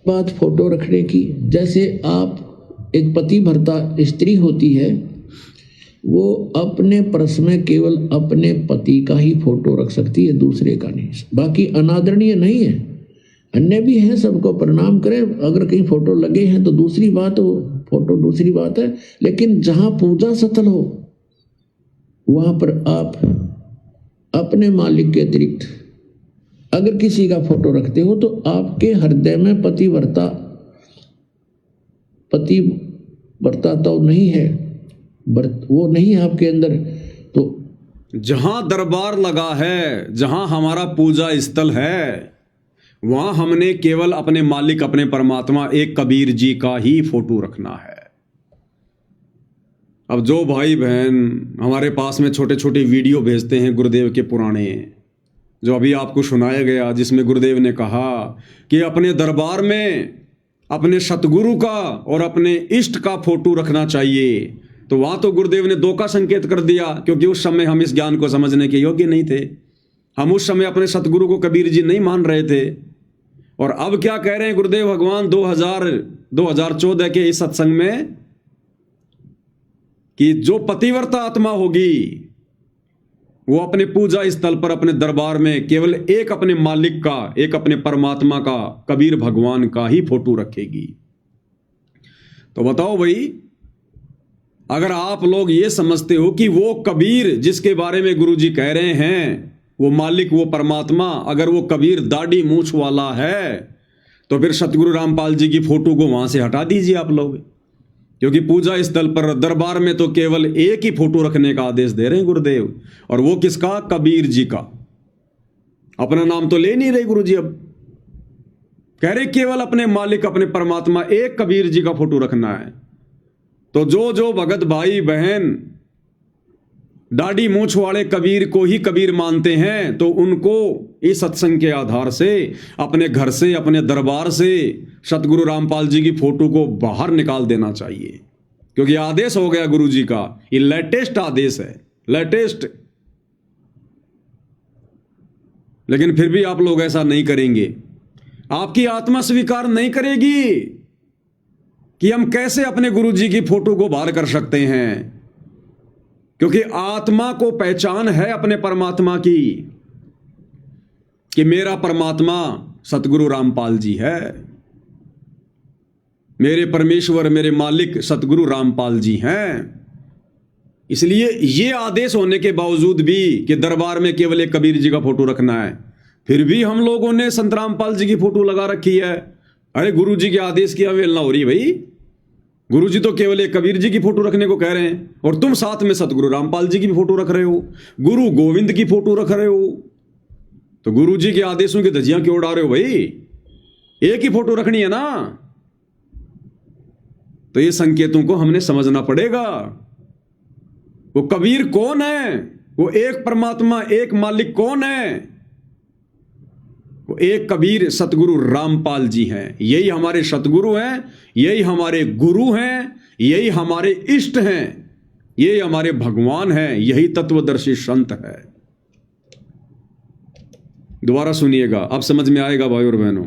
बात फोटो रखने की, जैसे आप एक पतिव्रता स्त्री होती है, वो अपने पर्स में केवल अपने पति का ही फोटो रख सकती है, दूसरे का नहीं। बाकी अनादरणीय नहीं है, अन्य भी है, सबको प्रणाम करें। अगर कहीं फोटो लगे हैं तो दूसरी बात, वो फोटो दूसरी बात है। लेकिन जहां पूजा स्थल हो वहां पर आप अपने मालिक के अतिरिक्त अगर किसी का फोटो रखते हो तो आपके हृदय में पतिव्रता तो नहीं है, वो नहीं है आपके अंदर। तो जहां दरबार लगा है, जहां हमारा पूजा स्थल है, वहां हमने केवल अपने मालिक, अपने परमात्मा एक कबीर जी का ही फोटो रखना है। अब जो भाई बहन हमारे पास में छोटे छोटे वीडियो भेजते हैं गुरुदेव के पुराने, जो अभी आपको सुनाया गया, जिसमें गुरुदेव ने कहा कि अपने दरबार में अपने सतगुरु का और अपने इष्ट का फोटो रखना चाहिए, तो वहां तो गुरुदेव ने दो का संकेत कर दिया, क्योंकि उस समय हम इस ज्ञान को समझने के योग्य नहीं थे। हम उस समय अपने सतगुरु को कबीर जी नहीं मान रहे थे। और अब क्या कह रहे हैं गुरुदेव भगवान 2014 के इस सत्संग में कि जो पतिव्रता आत्मा होगी वो अपने पूजा स्थल पर, अपने दरबार में केवल एक अपने मालिक का, एक अपने परमात्मा का, कबीर भगवान का ही फोटो रखेगी। तो बताओ भाई, अगर आप लोग ये समझते हो कि वो कबीर जिसके बारे में गुरुजी कह रहे हैं, वो मालिक, वो परमात्मा, अगर वो कबीर दाढ़ी मूछ वाला है, तो फिर सतगुरु रामपाल जी की फोटो को वहां से हटा दीजिए आप लोग। क्योंकि पूजा स्थल पर, दरबार में तो केवल एक ही फोटो रखने का आदेश दे रहे हैं गुरुदेव, और वो किसका? कबीर जी का। अपना नाम तो ले नहीं रहे गुरुजी अब। कह रहे केवल अपने मालिक अपने परमात्मा एक कबीर जी का फोटो रखना है। तो जो जो भगत भाई बहन दाढ़ी मूछ वाले कबीर को ही कबीर मानते हैं, तो उनको इस सत्संग के आधार से अपने घर से अपने दरबार से सतगुरु रामपाल जी की फोटो को बाहर निकाल देना चाहिए, क्योंकि आदेश हो गया गुरु जी का। ये लेटेस्ट आदेश है, लेटेस्ट। लेकिन फिर भी आप लोग ऐसा नहीं करेंगे। आपकी आत्मा स्वीकार नहीं करेगी कि हम कैसे अपने गुरु जी की फोटो को बाहर कर सकते हैं, क्योंकि आत्मा को पहचान है अपने परमात्मा की कि मेरा परमात्मा सतगुरु रामपाल जी है, मेरे परमेश्वर मेरे मालिक सतगुरु रामपाल जी हैं। इसलिए ये आदेश होने के बावजूद भी कि दरबार में केवल एक कबीर जी का फोटो रखना है, फिर भी हम लोगों ने संत रामपाल जी की फोटो लगा रखी है। अरे गुरु जी के आदेश की अवहेलना हो रही भाई। गुरु जी तो केवल एक कबीर जी की फोटो रखने को कह रहे हैं, और तुम साथ में सतगुरु रामपाल जी की भी फोटो रख रहे हो, गुरु गोविंद की फोटो रख रहे हो। तो गुरु जी के आदेशों की धज्जियां क्यों उड़ा रहे हो भाई? एक ही फोटो रखनी है ना। तो ये संकेतों को हमने समझना पड़ेगा। वो कबीर कौन है? वो एक परमात्मा एक मालिक कौन है? वो एक कबीर सतगुरु रामपाल जी हैं। यही हमारे सतगुरु हैं, यही हमारे गुरु हैं, यही हमारे इष्ट हैं, यही हमारे भगवान हैं, यही तत्वदर्शी संत है। दोबारा सुनिएगा, अब समझ में आएगा भाई और बहनों।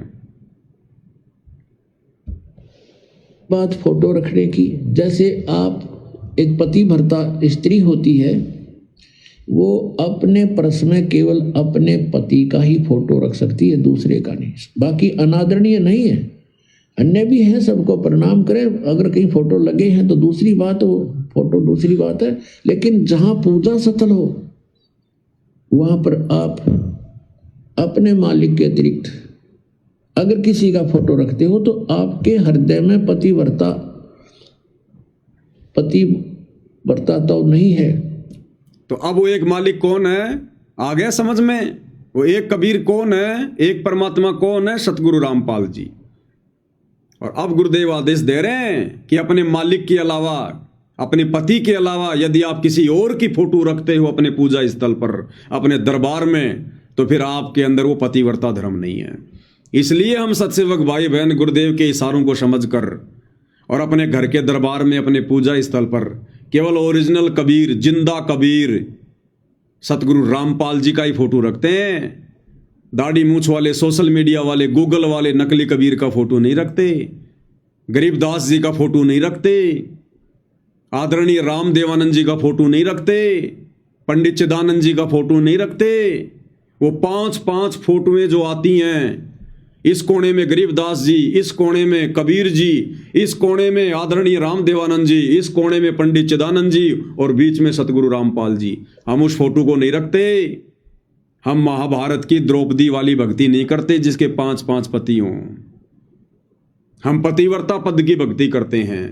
बात फोटो रखने की, जैसे आप एक पति भर्ता स्त्री होती है, वो अपने पर्स में केवल अपने पति का ही फोटो रख सकती है, दूसरे का नहीं। बाकी अनादरणीय नहीं है, अन्य भी है, सबको प्रणाम करें। अगर कहीं फोटो लगे हैं तो दूसरी बात, हो फोटो दूसरी बात है, लेकिन जहां पूजा स्थल हो वहां पर आप अपने मालिक के अतिरिक्त अगर किसी का फोटो रखते हो तो आपके हृदय में पतिव्रता तो नहीं है। तो अब वो एक मालिक कौन है आ गया समझ में? वो एक कबीर कौन है? एक परमात्मा कौन है? सतगुरु रामपाल जी। और अब गुरुदेव आदेश दे रहे हैं कि अपने मालिक के अलावा, अपने पति के अलावा यदि आप किसी और की फोटो रखते हो अपने पूजा स्थल पर, अपने दरबार में, तो फिर आपके अंदर वो पतिव्रता धर्म नहीं है। इसलिए हम सत्सेवक भाई बहन गुरुदेव के इशारों को समझकर और अपने घर के दरबार में अपने पूजा स्थल पर केवल ओरिजिनल कबीर, जिंदा कबीर सतगुरु रामपाल जी का ही फोटो रखते हैं। दाढ़ी मूछ वाले, सोशल मीडिया वाले, गूगल वाले नकली कबीर का फोटो नहीं रखते, गरीबदास जी का फोटो नहीं रखते, आदरणीय राम देवानंद जी का फोटो नहीं रखते, पंडित चिदानंद जी का फोटो नहीं रखते। वो 5-5 फोटोएं जो आती हैं, इस कोने में गरीबदास जी, इस कोने में कबीर जी, इस कोने में आदरणीय राम देवानंद जी, इस कोने में पंडित चिदानंद जी और बीच में सतगुरु रामपाल जी, हम उस फोटो को नहीं रखते। हम महाभारत की द्रौपदी वाली भक्ति नहीं करते जिसके 5-5 पति हों। हम पतिव्रता पद की भक्ति करते हैं,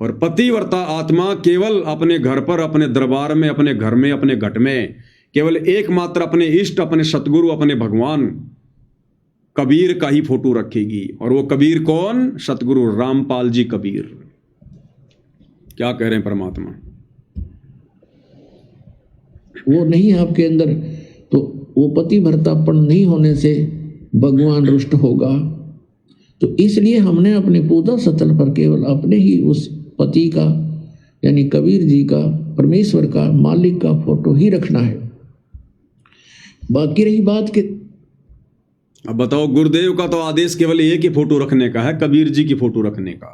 और पतिव्रता आत्मा केवल अपने घर पर, अपने दरबार में, अपने घर में, अपने घट में केवल एकमात्र अपने इष्ट, अपने सतगुरु, अपने भगवान कबीर का ही फोटो रखेगी। और वो कबीर कौन? सतगुरु रामपाल जी कबीर। क्या कह रहे हैं परमात्मा? वो नहीं आपके अंदर, तो वो पतिव्रतापन नहीं होने से भगवान रुष्ट होगा। तो इसलिए हमने अपने पूजा स्थल पर केवल अपने ही उस पति का, यानी कबीर जी का, परमेश्वर का, मालिक का फोटो ही रखना है। बाकी रही बात कि अब बताओ, गुरुदेव का तो आदेश केवल एक ही फोटो रखने का है, कबीर जी की फोटो रखने का।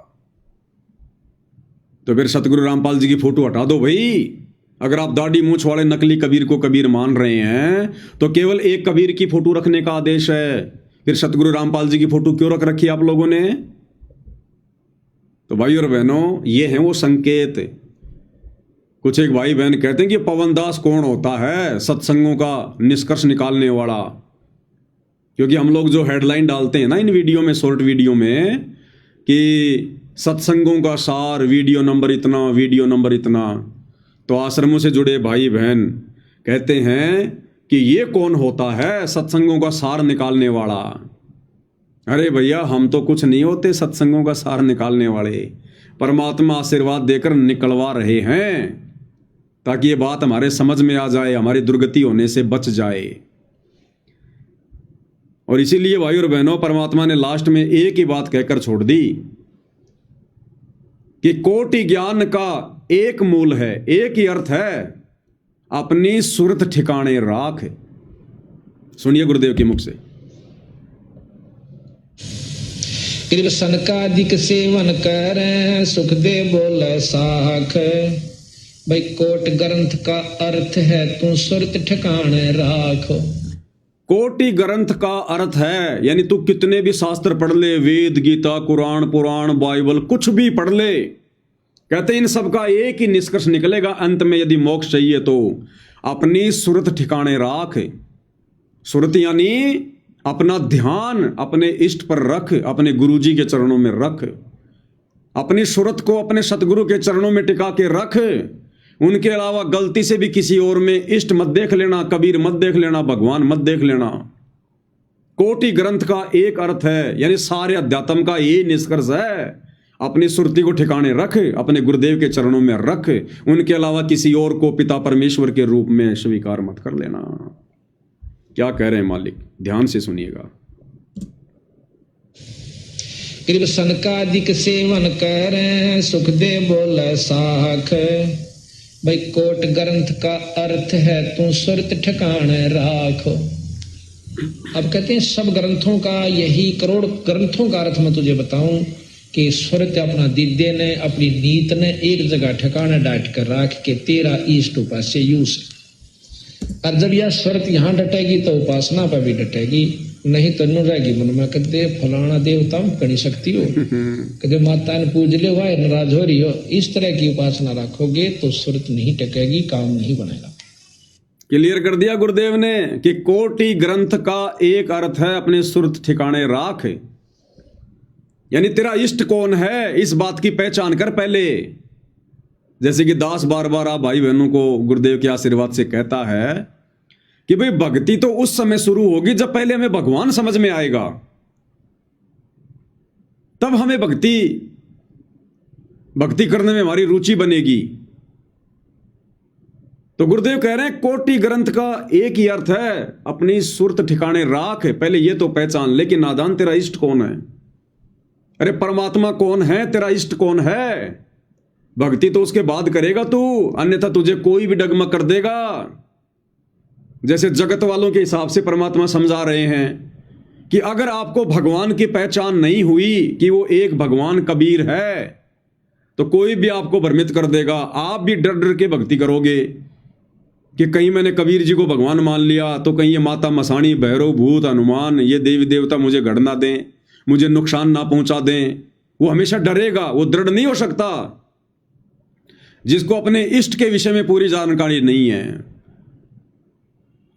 तो फिर सतगुरु रामपाल जी की फोटो हटा दो भाई। अगर आप दाढ़ी मूछ वाले नकली कबीर को कबीर मान रहे हैं तो केवल एक कबीर की फोटो रखने का आदेश है। फिर सतगुरु रामपाल जी की फोटो क्यों रख रखी आप लोगों ने? तो भाई और बहनों, ये हैं वो संकेत। कुछ एक भाई बहन कहते हैं कि पवनदास कौन होता है सत्संगों का निष्कर्ष निकालने वाला? क्योंकि हम लोग जो हेडलाइन डालते हैं ना इन वीडियो में, शॉर्ट वीडियो में, कि सत्संगों का सार, वीडियो नंबर इतना, वीडियो नंबर इतना, तो आश्रमों से जुड़े भाई बहन कहते हैं कि ये कौन होता है सत्संगों का सार निकालने वाला? अरे भैया, हम तो कुछ नहीं होते सत्संगों का सार निकालने वाले, परमात्मा आशीर्वाद देकर निकलवा रहे हैं ताकि ये बात हमारे समझ में आ जाए, हमारी दुर्गति होने से बच जाए। और इसीलिए भाई और बहनों, परमात्मा ने लास्ट में एक ही बात कहकर छोड़ दी कि कोटि ज्ञान का एक मूल है, एक ही अर्थ है, अपनी सुरत ठिकाने राख। सुनिए गुरुदेव के मुख से। कृप सनकादिक सेवन कर सुख दे बोले साख, भाई कोट ग्रंथ का अर्थ है तू सुरत ठिकाने राख। कोटि ग्रंथ का अर्थ है, यानी तू कितने भी शास्त्र पढ़ ले, वेद गीता कुरान पुराण बाइबल कुछ भी पढ़ ले, कहते हैं इन सब का एक ही निष्कर्ष निकलेगा अंत में, यदि मोक्ष चाहिए तो अपनी सुरत ठिकाने राख। सुरत यानी अपना ध्यान अपने इष्ट पर रख, अपने गुरुजी के चरणों में रख, अपनी सुरत को अपने सतगुरु के चरणों में टिका के रख। उनके अलावा गलती से भी किसी और में इष्ट मत देख लेना, कबीर मत देख लेना, भगवान मत देख लेना। कोटि ग्रंथ का एक अर्थ है, यानी सारे अध्यात्म का ये निष्कर्ष है, अपनी सुरती को ठिकाने रख, अपने गुरुदेव के चरणों में रख, उनके अलावा किसी और को पिता परमेश्वर के रूप में स्वीकार मत कर लेना। क्या कह रहे हैं मालिक, ध्यान से सुनिएगा। कृप सनकादिक सेवन कर सुख दे बोले साख, भाई कोट ग्रंथ का अर्थ है तू सुरत ठिकाने राख। अब कहते हैं सब ग्रंथों का यही, करोड़ ग्रंथों का अर्थ मैं तुझे बताऊं कि सुरत अपना दिद्य ने अपनी नीत ने एक जगह ठिकाना डाट कर राख के तेरा इष्ट उपास्य यूस। और जब यह सुरत यहाँ डटेगी तो उपासना पर भी डटेगी, नहीं तो न रहेगी मन में कहते फलाना देवता कड़ी शक्ति हो, कदे माता ने पूज ले हुआ नाराज हो रही हो, इस तरह की उपासना रखोगे तो सुरत नहीं टकेगी, काम नहीं बनेगा। क्लियर कर दिया गुरुदेव ने कि कोटि ग्रंथ का एक अर्थ है अपने सुरत ठिकाने राख, यानी तेरा इष्ट कौन है इस बात की पहचान कर पहले। जैसे कि दास बार बार आप भाई बहनों को गुरुदेव के आशीर्वाद से कहता है कि भाई भक्ति तो उस समय शुरू होगी जब पहले हमें भगवान समझ में आएगा, तब हमें भक्ति करने में हमारी रुचि बनेगी। तो गुरुदेव कह रहे हैं कोटि ग्रंथ का एक ही अर्थ है, अपनी सुरत ठिकाने राख, पहले ये तो पहचान ले कि नादान तेरा इष्ट कौन है। अरे परमात्मा कौन है, तेरा इष्ट कौन है। भक्ति तो उसके बाद करेगा तू, अन्यथा तुझे कोई भी डगमग कर देगा। जैसे जगत वालों के हिसाब से परमात्मा समझा रहे हैं कि अगर आपको भगवान की पहचान नहीं हुई कि वो एक भगवान कबीर है, तो कोई भी आपको भ्रमित कर देगा। आप भी डर डर के भक्ति करोगे कि कहीं मैंने कबीर जी को भगवान मान लिया तो कहीं ये माता मसाणी भैरव भूत हनुमान ये देवी देवता मुझे गढ़ ना दें, मुझे नुकसान ना पहुंचा दें। वो हमेशा डरेगा, वो दृढ़ नहीं हो सकता जिसको अपने इष्ट के विषय में पूरी जानकारी नहीं है।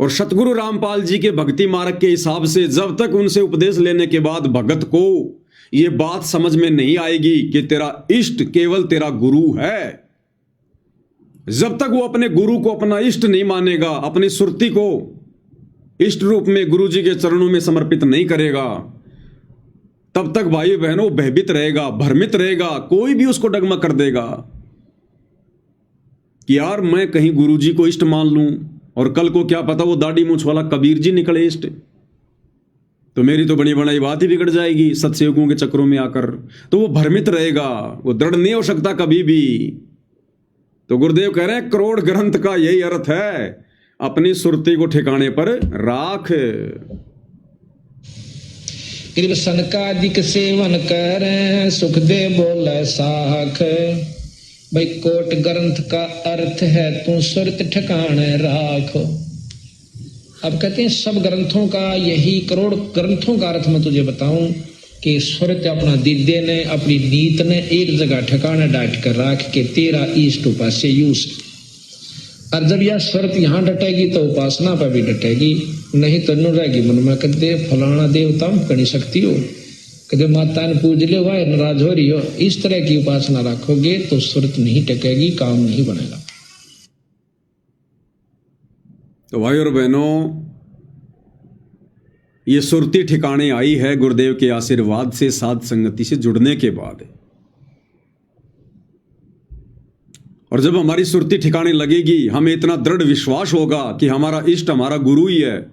और सतगुरु रामपाल जी के भक्ति मार्ग के हिसाब से जब तक उनसे उपदेश लेने के बाद भगत को ये बात समझ में नहीं आएगी कि तेरा इष्ट केवल तेरा गुरु है, जब तक वो अपने गुरु को अपना इष्ट नहीं मानेगा, अपनी सुरती को इष्ट रूप में गुरु जी के चरणों में समर्पित नहीं करेगा, तब तक भाई बहनों भयभीत रहेगा, भ्रमित रहेगा। कोई भी उसको डगमग कर देगा कि यार मैं कहीं गुरु जी को इष्ट मान लूं और कल को क्या पता वो दाढ़ी मूंछ वाला कबीर जी निकले इष्ट, तो मेरी तो बड़ी बड़ी बात ही बिगड़ जाएगी सत्सेवकों के चक्रों में आकर। तो वो भ्रमित रहेगा, वो दृढ़ नहीं हो सकता कभी भी। तो गुरुदेव कह रहे हैं करोड़ ग्रंथ का यही अर्थ है, अपनी सुरती को ठिकाने पर राख। कृप सनकादिक सेवन कर सुख दे बोले साख, भाई कोट ग्रंथ का अर्थ है तू सुरत ठिकाने राख। अब कहते हैं सब ग्रंथों का यही, करोड़ ग्रंथों का अर्थ मैं तुझे बताऊं कि सुरत अपना दिद्य ने अपनी नीत ने एक जगह ठिकाना डाट कर राख के तेरा इष्ट उपास्य यूस। और जब यह सुरत यहाँ डटेगी तो उपासना पर भी डटेगी, नहीं तो न रहेगी मन में कहते फलाना देवता कड़ी शक्ति हो, कदे माता ने पूज ले हुआ नाराज हो रही हो, इस तरह की उपासना रखोगे तो सुरत नहीं टकेगी, काम नहीं बनेगा। तो भाई और बहनों, ये सुरती ठिकाने आई है गुरुदेव के आशीर्वाद से, साध संगति से जुड़ने के बाद। और जब हमारी सुरती ठिकाने लगेगी, हमें इतना दृढ़ विश्वास होगा कि हमारा इष्ट हमारा गुरु ही है,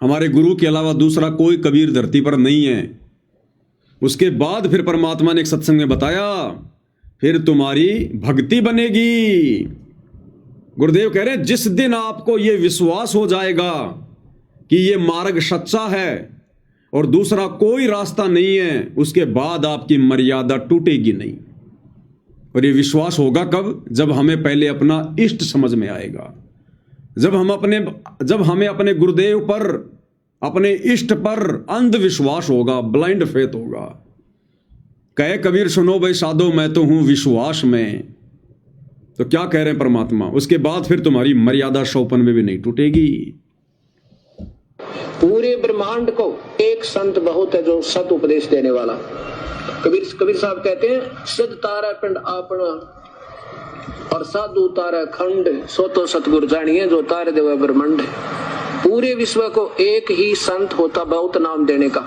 हमारे गुरु के अलावा दूसरा कोई कबीर धरती पर नहीं है। उसके बाद फिर परमात्मा ने एक सत्संग में बताया, फिर तुम्हारी भक्ति बनेगी। गुरुदेव कह रहे हैं जिस दिन आपको यह विश्वास हो जाएगा कि ये मार्ग सच्चा है और दूसरा कोई रास्ता नहीं है, उसके बाद आपकी मर्यादा टूटेगी नहीं। और ये विश्वास होगा कब? जब हमें पहले अपना इष्ट समझ में आएगा, जब हमें अपने गुरुदेव पर, अपने इष्ट पर अंधविश्वास होगा, ब्लाइंड फेथ होगा। कहे कबीर सुनो भाई साधो मैं तो हूं विश्वास में। तो क्या कह रहे हैं परमात्मा? उसके बाद फिर तुम्हारी मर्यादा 100 में भी नहीं टूटेगी। पूरे ब्रह्मांड को एक संत बहुत है जो सत उपदेश देने वाला। कबीर साहब कहते हैं सिद्ध तारा पिंड आपना और साधु तारा खंड, सो तो सतगुरु जानिए जो तारे देव ब्रह्मांड। पूरे विश्व को एक ही संत होता बहुत नाम देने का,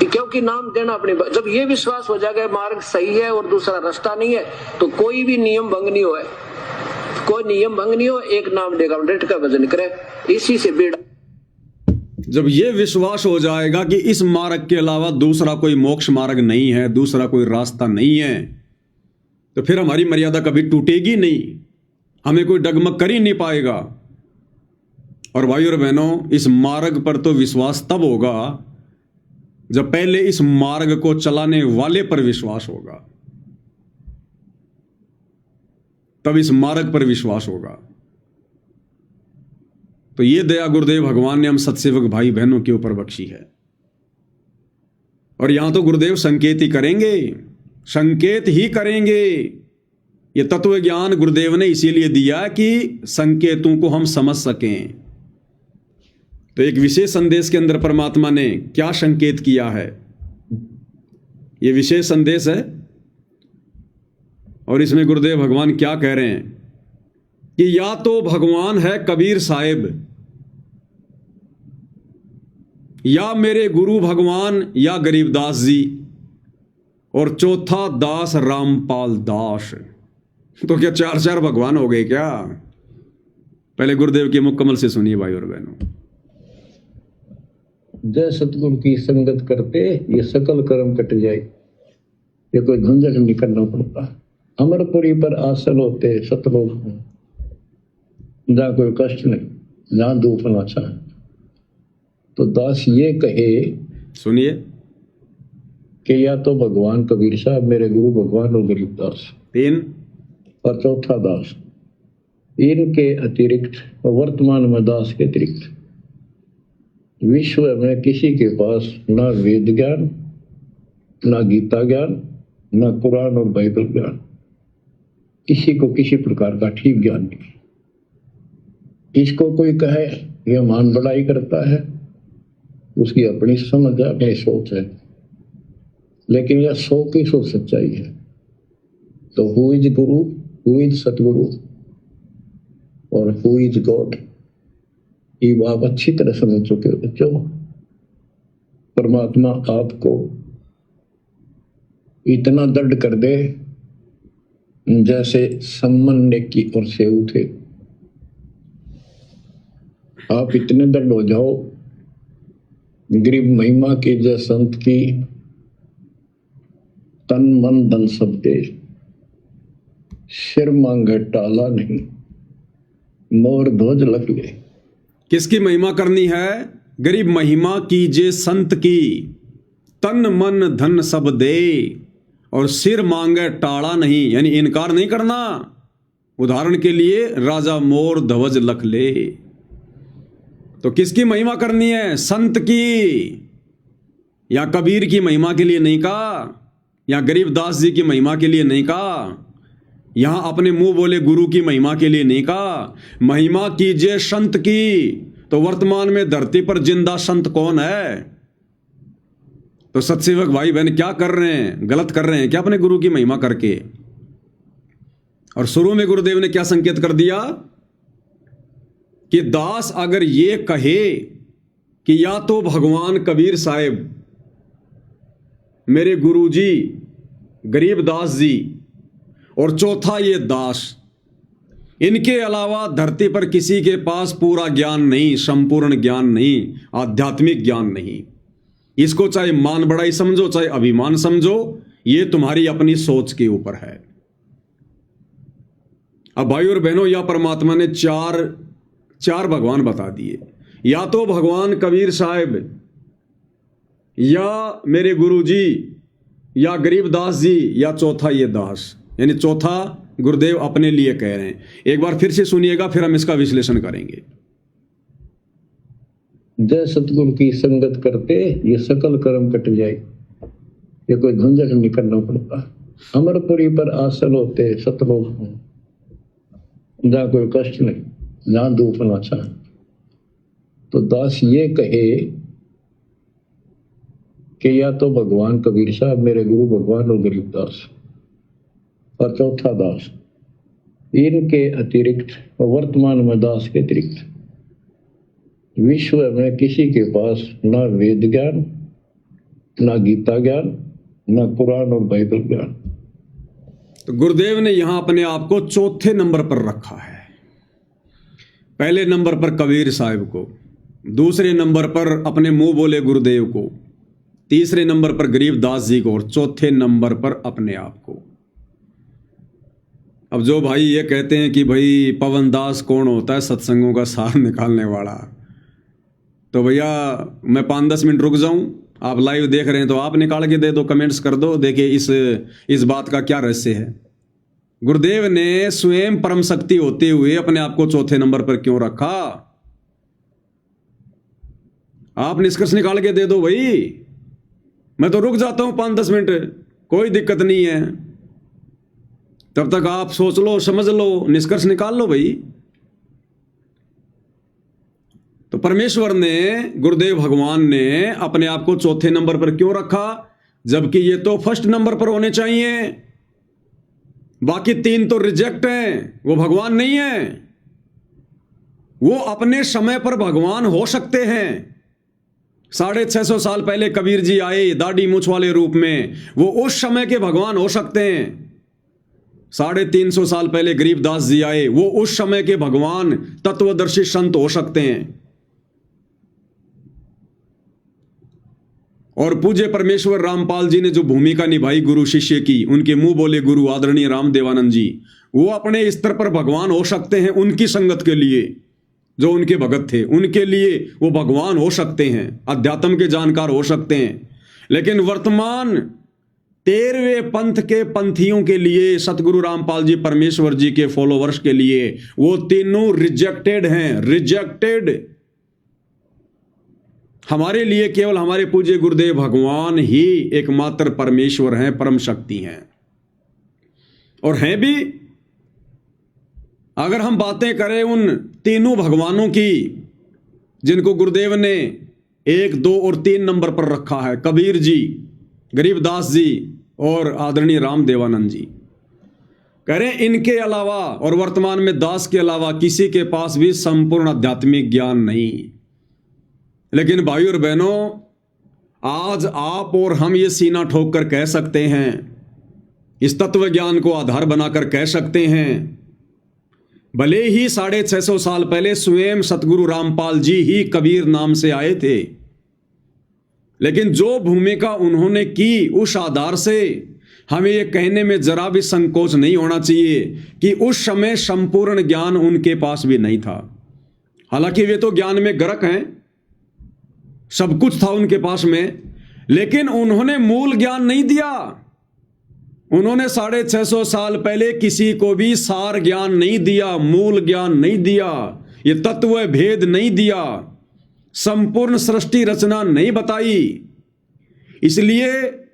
क्योंकि नाम देना अपने, जब ये विश्वास हो जाएगा मार्ग सही है और दूसरा रास्ता नहीं है, तो कोई भी नियम भंग नहीं हो, कोई नियम भंग नहीं हो, एक नाम देगा, डेट का भजन करे, इसी से बेड़ा। जब ये विश्वास हो जाएगा कि इस मार्ग के अलावा दूसरा कोई मोक्ष मार्ग नहीं है, दूसरा कोई रास्ता नहीं है, तो फिर हमारी मर्यादा कभी टूटेगी नहीं, हमें कोई डगमग कर ही नहीं पाएगा। और भाई और बहनों, इस मार्ग पर तो विश्वास तब होगा जब पहले इस मार्ग को चलाने वाले पर विश्वास होगा, तब इस मार्ग पर विश्वास होगा। तो ये दया गुरुदेव भगवान ने हम सत्सेवक भाई बहनों के ऊपर बख्शी है। और यहां तो गुरुदेव संकेत ही करेंगे, संकेत ही करेंगे। ये तत्व ज्ञान गुरुदेव ने इसीलिए दिया कि संकेतों को हम समझ सकें। तो एक विशेष संदेश के अंदर परमात्मा ने क्या संकेत किया है, ये विशेष संदेश है। और इसमें गुरुदेव भगवान क्या कह रहे हैं कि या तो भगवान है कबीर साहिब, या मेरे गुरु भगवान, या गरीबदास जी, और चौथा दास रामपाल दास। तो क्या 4 भगवान हो गए क्या? पहले गुरुदेव की मुकम्मल से सुनिए भाई और बहनों। जय सतगुरु की संगत करते ये सकल कर्म कट जाए, ये कोई झंझट नहीं करना पड़ता। अमरपुरी पर आसन होते सतलोक में, जहाँ कोई कष्ट नहीं, जहाँ दुख ना चाहे। तो दास ये कहे, सुनिए, कि या तो भगवान कबीर साहब मेरे गुरु भगवान और गरीबदास, 3 और चौथा दास, इनके अतिरिक्त वर्तमान में दास के अतिरिक्त विश्व में किसी के पास ना वेद ज्ञान, ना गीता ज्ञान, ना कुरान और बाइबल ज्ञान, किसी को किसी प्रकार का ठीक ज्ञान नहीं। इसको कोई कहे यह मान बढ़ाई करता है, उसकी अपनी समझ है, अपनी सोच है, लेकिन यह 100 की 100 सच्चाई है। तो who is Guru, who is सतगुरु और हु इज गॉड, ये आप अच्छी तरह समझ चुके हो बच्चों। परमात्मा आपको इतना दृढ़ कर दे जैसे सम्मन ने की और सेऊ थे। आप इतने दृढ़ हो जाओ, गरीब महिमा की जय संत की, तन मन धन सब दे, सिर मांगे टाला नहीं, मोर ध्वज लग गए। किसकी महिमा करनी है? गरीब महिमा कीजे संत की, तन मन धन सब दे, और सिर मांगे टाड़ा नहीं, यानी इनकार नहीं करना। उदाहरण के लिए राजा मोर ध्वज लख ले। तो किसकी महिमा करनी है? संत की, या कबीर की महिमा के लिए नहीं कहा, या गरीबदास जी की महिमा के लिए नहीं कहा, यहां अपने मुंह बोले गुरु की महिमा के लिए नहीं कहा। महिमा कीजिए संत की। तो वर्तमान में धरती पर जिंदा संत कौन है? तो सत्सेवक भाई बहन क्या कर रहे हैं? गलत कर रहे हैं क्या अपने गुरु की महिमा करके? और शुरू में गुरुदेव ने क्या संकेत कर दिया कि दास अगर ये कहे कि या तो भगवान कबीर साहिब, मेरे गुरुजी गरीबदास जी, और चौथा ये दास, इनके अलावा धरती पर किसी के पास पूरा ज्ञान नहीं, संपूर्ण ज्ञान नहीं, आध्यात्मिक ज्ञान नहीं। इसको चाहे मान बड़ाई समझो, चाहे अभिमान समझो, ये तुम्हारी अपनी सोच के ऊपर है। अब भाई और बहनों, या परमात्मा ने चार भगवान बता दिए, या तो भगवान कबीर साहिब, या मेरे गुरुजी, या गरीबदास जी, या चौथा ये दास, यानी चौथा गुरुदेव अपने लिए कह रहे हैं। एक बार फिर से सुनिएगा, फिर हम इसका विश्लेषण करेंगे। जय सतगुरु की संगत करते ये सकल कर्म कट जाए, ये कोई झंझट नहीं करना पड़ता। अमरपुरी पर आसन होते सतलोक में, जहाँ कोई कष्ट नहीं, जहाँ दुख ना चाहे। तो दास ये कहे कि या तो भगवान कबीर साहब, मेरे गुरु भगवान और गरीबदास, और चौथा दास, इनके अतिरिक्त वर्तमान में दास के अतिरिक्त विश्व में किसी के पास ना वेद ज्ञान, ना गीता ज्ञान, ना कुरान और बाइबल ज्ञान। तो गुरुदेव ने यहां अपने आप को चौथे नंबर पर रखा है। पहले नंबर पर कबीर साहिब को, दूसरे नंबर पर अपने मुंह बोले गुरुदेव को, तीसरे नंबर पर गरीबदास जी को, और चौथे नंबर पर अपने आप को। अब जो भाई ये कहते हैं कि भाई पवन दास कौन होता है, सत्संगों का सार निकालने वाला, तो भैया मैं 5-10 मिनट रुक जाऊं, आप लाइव देख रहे हैं तो आप निकाल के दे दो, कमेंट्स कर दो। देखिए इस बात का क्या रहस्य है। गुरुदेव ने स्वयं परम शक्ति होते हुए अपने आप को चौथे नंबर पर क्यों रखा? आप निष्कर्ष निकाल के दे दो भाई, मैं तो रुक जाता हूं 5-10 मिनट, कोई दिक्कत नहीं है। तब तक आप सोच लो, समझ लो, निष्कर्ष निकाल लो भाई। तो परमेश्वर ने, गुरुदेव भगवान ने अपने आप को चौथे नंबर पर क्यों रखा, जबकि ये तो फर्स्ट नंबर पर होने चाहिए। बाकी 3 तो रिजेक्ट हैं, वो भगवान नहीं है। वो अपने समय पर भगवान हो सकते हैं। 650 साल पहले कबीर जी आए दाढ़ी मूछ वाले रूप में, वो उस समय के भगवान हो सकते हैं। 350 साल पहले गरीबदास जी आए, वो उस समय के भगवान तत्वदर्शी संत हो सकते हैं। और पूज्य परमेश्वर रामपाल जी ने जो भूमिका निभाई गुरु शिष्य की, उनके मुंह बोले गुरु आदरणीय रामदेवानंद जी, वो अपने स्तर पर भगवान हो सकते हैं। उनकी संगत के लिए, जो उनके भगत थे, उनके लिए वो भगवान हो सकते हैं, अध्यात्म के जानकार हो सकते हैं। लेकिन वर्तमान 13वें पंथ के पंथियों के लिए, सतगुरु रामपाल जी परमेश्वर जी के फॉलोवर्स के लिए, वो तीनों रिजेक्टेड हैं, रिजेक्टेड। हमारे लिए केवल हमारे पूज्य गुरुदेव भगवान ही एकमात्र परमेश्वर हैं, परम शक्ति हैं। और हैं भी, अगर हम बातें करें उन तीनों भगवानों की जिनको गुरुदेव ने 1, 2 और 3 नंबर पर रखा है, कबीर जी, गरीबदास जी और आदरणीय रामदेवानंद जी, कह रहे हैं इनके अलावा और वर्तमान में दास के अलावा किसी के पास भी संपूर्ण आध्यात्मिक ज्ञान नहीं। लेकिन भाई और बहनों, आज आप और हम ये सीना ठोक कर कह सकते हैं, इस तत्व ज्ञान को आधार बनाकर कह सकते हैं, भले ही 650 साल पहले स्वयं सतगुरु रामपाल जी ही कबीर नाम से आए थे, लेकिन जो भूमिका उन्होंने की, उस आधार से हमें यह कहने में जरा भी संकोच नहीं होना चाहिए कि उस समय संपूर्ण ज्ञान उनके पास भी नहीं था। हालांकि वे तो ज्ञान में गर्क हैं, सब कुछ था उनके पास में, लेकिन उन्होंने मूल ज्ञान नहीं दिया। उन्होंने 650 साल पहले किसी को भी सार ज्ञान नहीं दिया, मूल ज्ञान नहीं दिया, ये तत्व भेद नहीं दिया, संपूर्ण सृष्टि रचना नहीं बताई। इसलिए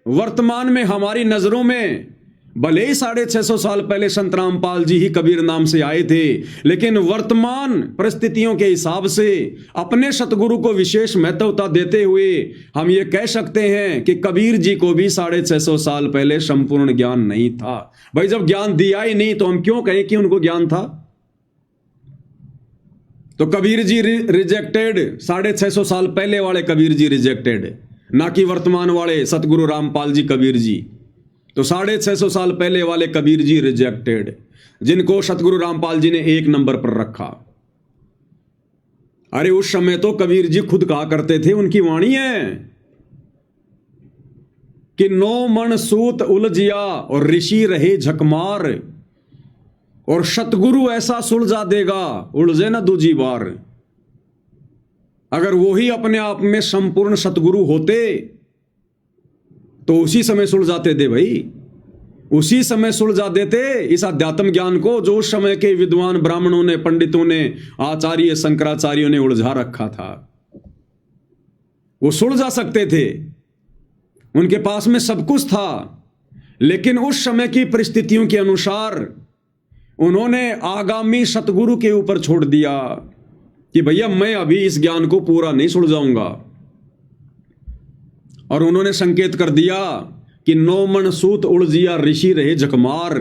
वर्तमान में हमारी नजरों में भले ही 650 साल पहले संत रामपाल जी ही कबीर नाम से आए थे, लेकिन वर्तमान परिस्थितियों के हिसाब से अपने सतगुरु को विशेष महत्वता देते हुए हम ये कह सकते हैं कि कबीर जी को भी 650 साल पहले संपूर्ण ज्ञान नहीं था। भाई जब ज्ञान दिया ही नहीं तो हम क्यों कहें कि उनको ज्ञान था? तो कबीर जी रिजेक्टेड, 650 साल पहले वाले कबीर जी रिजेक्टेड, ना कि वर्तमान वाले सतगुरु रामपाल जी कबीर जी। तो 650 साल पहले वाले कबीर जी रिजेक्टेड, जिनको सतगुरु रामपाल जी ने 1 नंबर पर रखा। अरे उस समय तो कबीर जी खुद कहा करते थे, उनकी वाणी है कि 9 मन सूत उलझिया और ऋषि रहे झकमार, और सतगुरु ऐसा सुलझा देगा उलझे ना दूजी बार। अगर वो ही अपने आप में संपूर्ण सतगुरु होते तो उसी समय सुलझाते थे भाई, उसी समय सुलझा देते इस अध्यात्म ज्ञान को जो उस समय के विद्वान ब्राह्मणों ने, पंडितों ने, आचार्य शंकराचार्यों ने उलझा रखा था। वो सुलझा सकते थे, उनके पास में सब कुछ था, लेकिन उस समय की परिस्थितियों के अनुसार उन्होंने आगामी सतगुरु के ऊपर छोड़ दिया कि भैया मैं अभी इस ज्ञान को पूरा नहीं सुलझाऊंगा। और उन्होंने संकेत कर दिया कि 9 मन सूत उलझिया ऋषि रहे झकमार,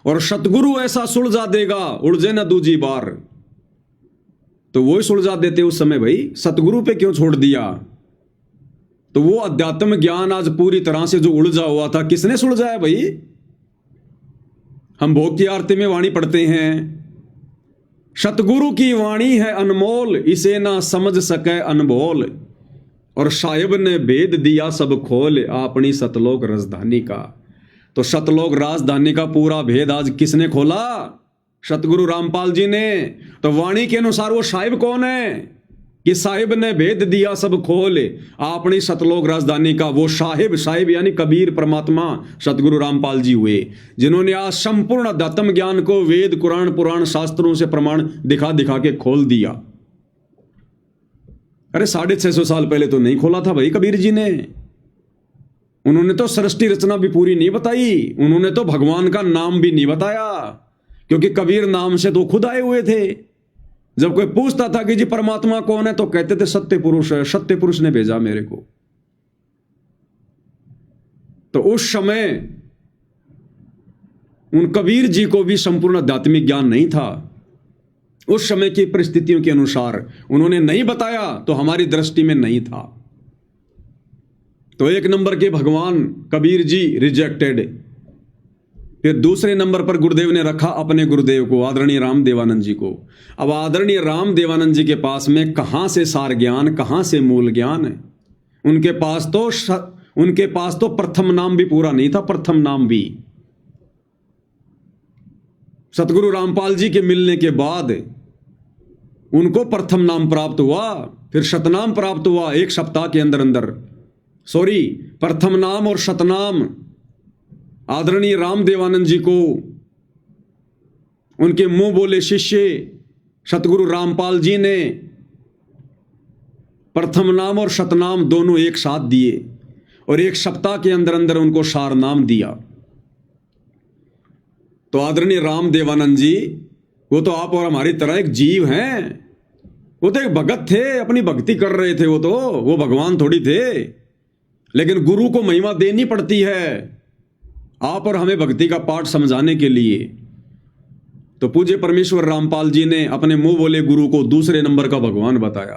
और सतगुरु ऐसा सुलझा देगा उलझे ना दूजी बार। तो वो ही सुलझा देते उस समय भाई, सतगुरु पे क्यों छोड़ दिया? तो वो अध्यात्म ज्ञान आज पूरी तरह से जो उलझा हुआ था, किसने सुलझाया भाई? हम भोग की आरती में वाणी पढ़ते हैं, सतगुरु की वाणी है अनमोल, इसे ना समझ सके अनबोल, और साहिब ने भेद दिया सब खोल, अपनी सतलोक राजधानी का। तो सतलोक राजधानी का पूरा भेद आज किसने खोला? सतगुरु रामपाल जी ने। तो वाणी के अनुसार वो साहिब कौन है कि साहिब ने भेद दिया सब खोल, अपनी सतलोक राजधानी का? वो साहिब यानी कबीर परमात्मा सतगुरु रामपाल जी हुए, जिन्होंने आज संपूर्ण अध्यात्म ज्ञान को वेद कुरान पुराण शास्त्रों से प्रमाण दिखा दिखा के खोल दिया। अरे 650 साल पहले तो नहीं खोला था भाई कबीर जी ने। उन्होंने तो सृष्टि रचना भी पूरी नहीं बताई, उन्होंने तो भगवान का नाम भी नहीं बताया, क्योंकि कबीर नाम से तो खुद आए हुए थे। जब कोई पूछता था कि जी परमात्मा कौन है, तो कहते थे सत्य पुरुष है, सत्य पुरुष ने भेजा मेरे को। तो उस समय उन कबीर जी को भी संपूर्ण आध्यात्मिक ज्ञान नहीं था। उस समय की परिस्थितियों के अनुसार उन्होंने नहीं बताया, तो हमारी दृष्टि में नहीं था। तो 1 नंबर के भगवान कबीर जी रिजेक्टेड। फिर दूसरे नंबर पर गुरुदेव ने रखा अपने गुरुदेव को, आदरणीय राम देवानंद जी को। अब आदरणीय राम देवानंद जी के पास में कहां से सार ज्ञान, कहां से मूल ज्ञान है? उनके पास तो प्रथम नाम भी पूरा नहीं था, प्रथम नाम भी। सतगुरु रामपाल जी के मिलने के बाद उनको प्रथम नाम प्राप्त हुआ, फिर शतनाम प्राप्त हुआ 1 सप्ताह के अंदर। प्रथम नाम और शतनाम आदरणीय राम देवानंद जी को उनके मुंह बोले शिष्य सतगुरु रामपाल जी ने प्रथम नाम और शतनाम दोनों एक साथ दिए, और 1 सप्ताह के अंदर उनको सार नाम दिया। तो आदरणीय राम देवानंद जी, वो तो आप और हमारी तरह एक जीव हैं। वो तो एक भगत थे, अपनी भक्ति कर रहे थे। वो भगवान थोड़ी थे। लेकिन गुरु को महिमा देनी पड़ती है आप और हमें भक्ति का पाठ समझाने के लिए। तो पूज्य परमेश्वर रामपाल जी ने अपने मुंह बोले गुरु को दूसरे नंबर का भगवान बताया।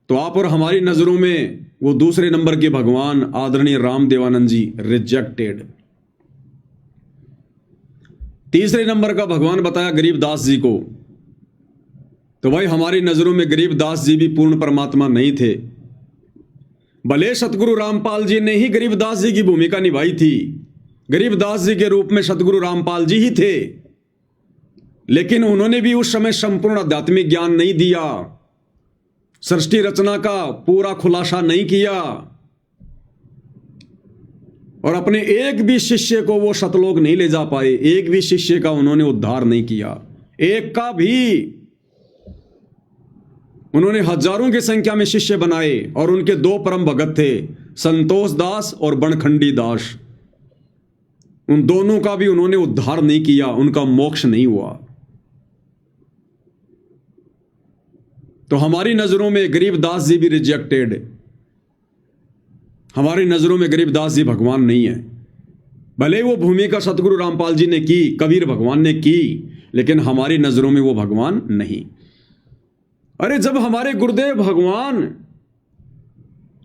तो आप और हमारी नजरों में वो दूसरे नंबर के भगवान आदरणीय राम देवानंद जी रिजेक्टेड। तीसरे नंबर का भगवान बताया गरीबदास जी को। तो भाई हमारी नजरों में गरीबदास जी भी पूर्ण परमात्मा नहीं थे। भले सतगुरु रामपाल जी ने ही गरीबदास जी की भूमिका निभाई थी, गरीबदास जी के रूप में सतगुरु रामपाल जी ही थे, लेकिन उन्होंने भी उस समय संपूर्ण आध्यात्मिक ज्ञान नहीं दिया, सृष्टि रचना का पूरा खुलासा नहीं किया, और अपने एक भी शिष्य को वो सतलोक नहीं ले जा पाए। एक भी शिष्य का उन्होंने उद्धार नहीं किया, एक का भी। उन्होंने हजारों की संख्या में शिष्य बनाए, और उनके 2 परम भगत थे, संतोष दास और बनखंडी दास। उन दोनों का भी उन्होंने उद्धार नहीं किया, उनका मोक्ष नहीं हुआ। तो हमारी नजरों में गरीबदास जी भी रिजेक्टेड। हमारी नजरों में गरीबदास जी भगवान नहीं है। भले वो भूमिका सतगुरु रामपाल जी ने की, कबीर भगवान ने की, लेकिन हमारी नजरों में वो भगवान नहीं। अरे जब हमारे गुरुदेव भगवान,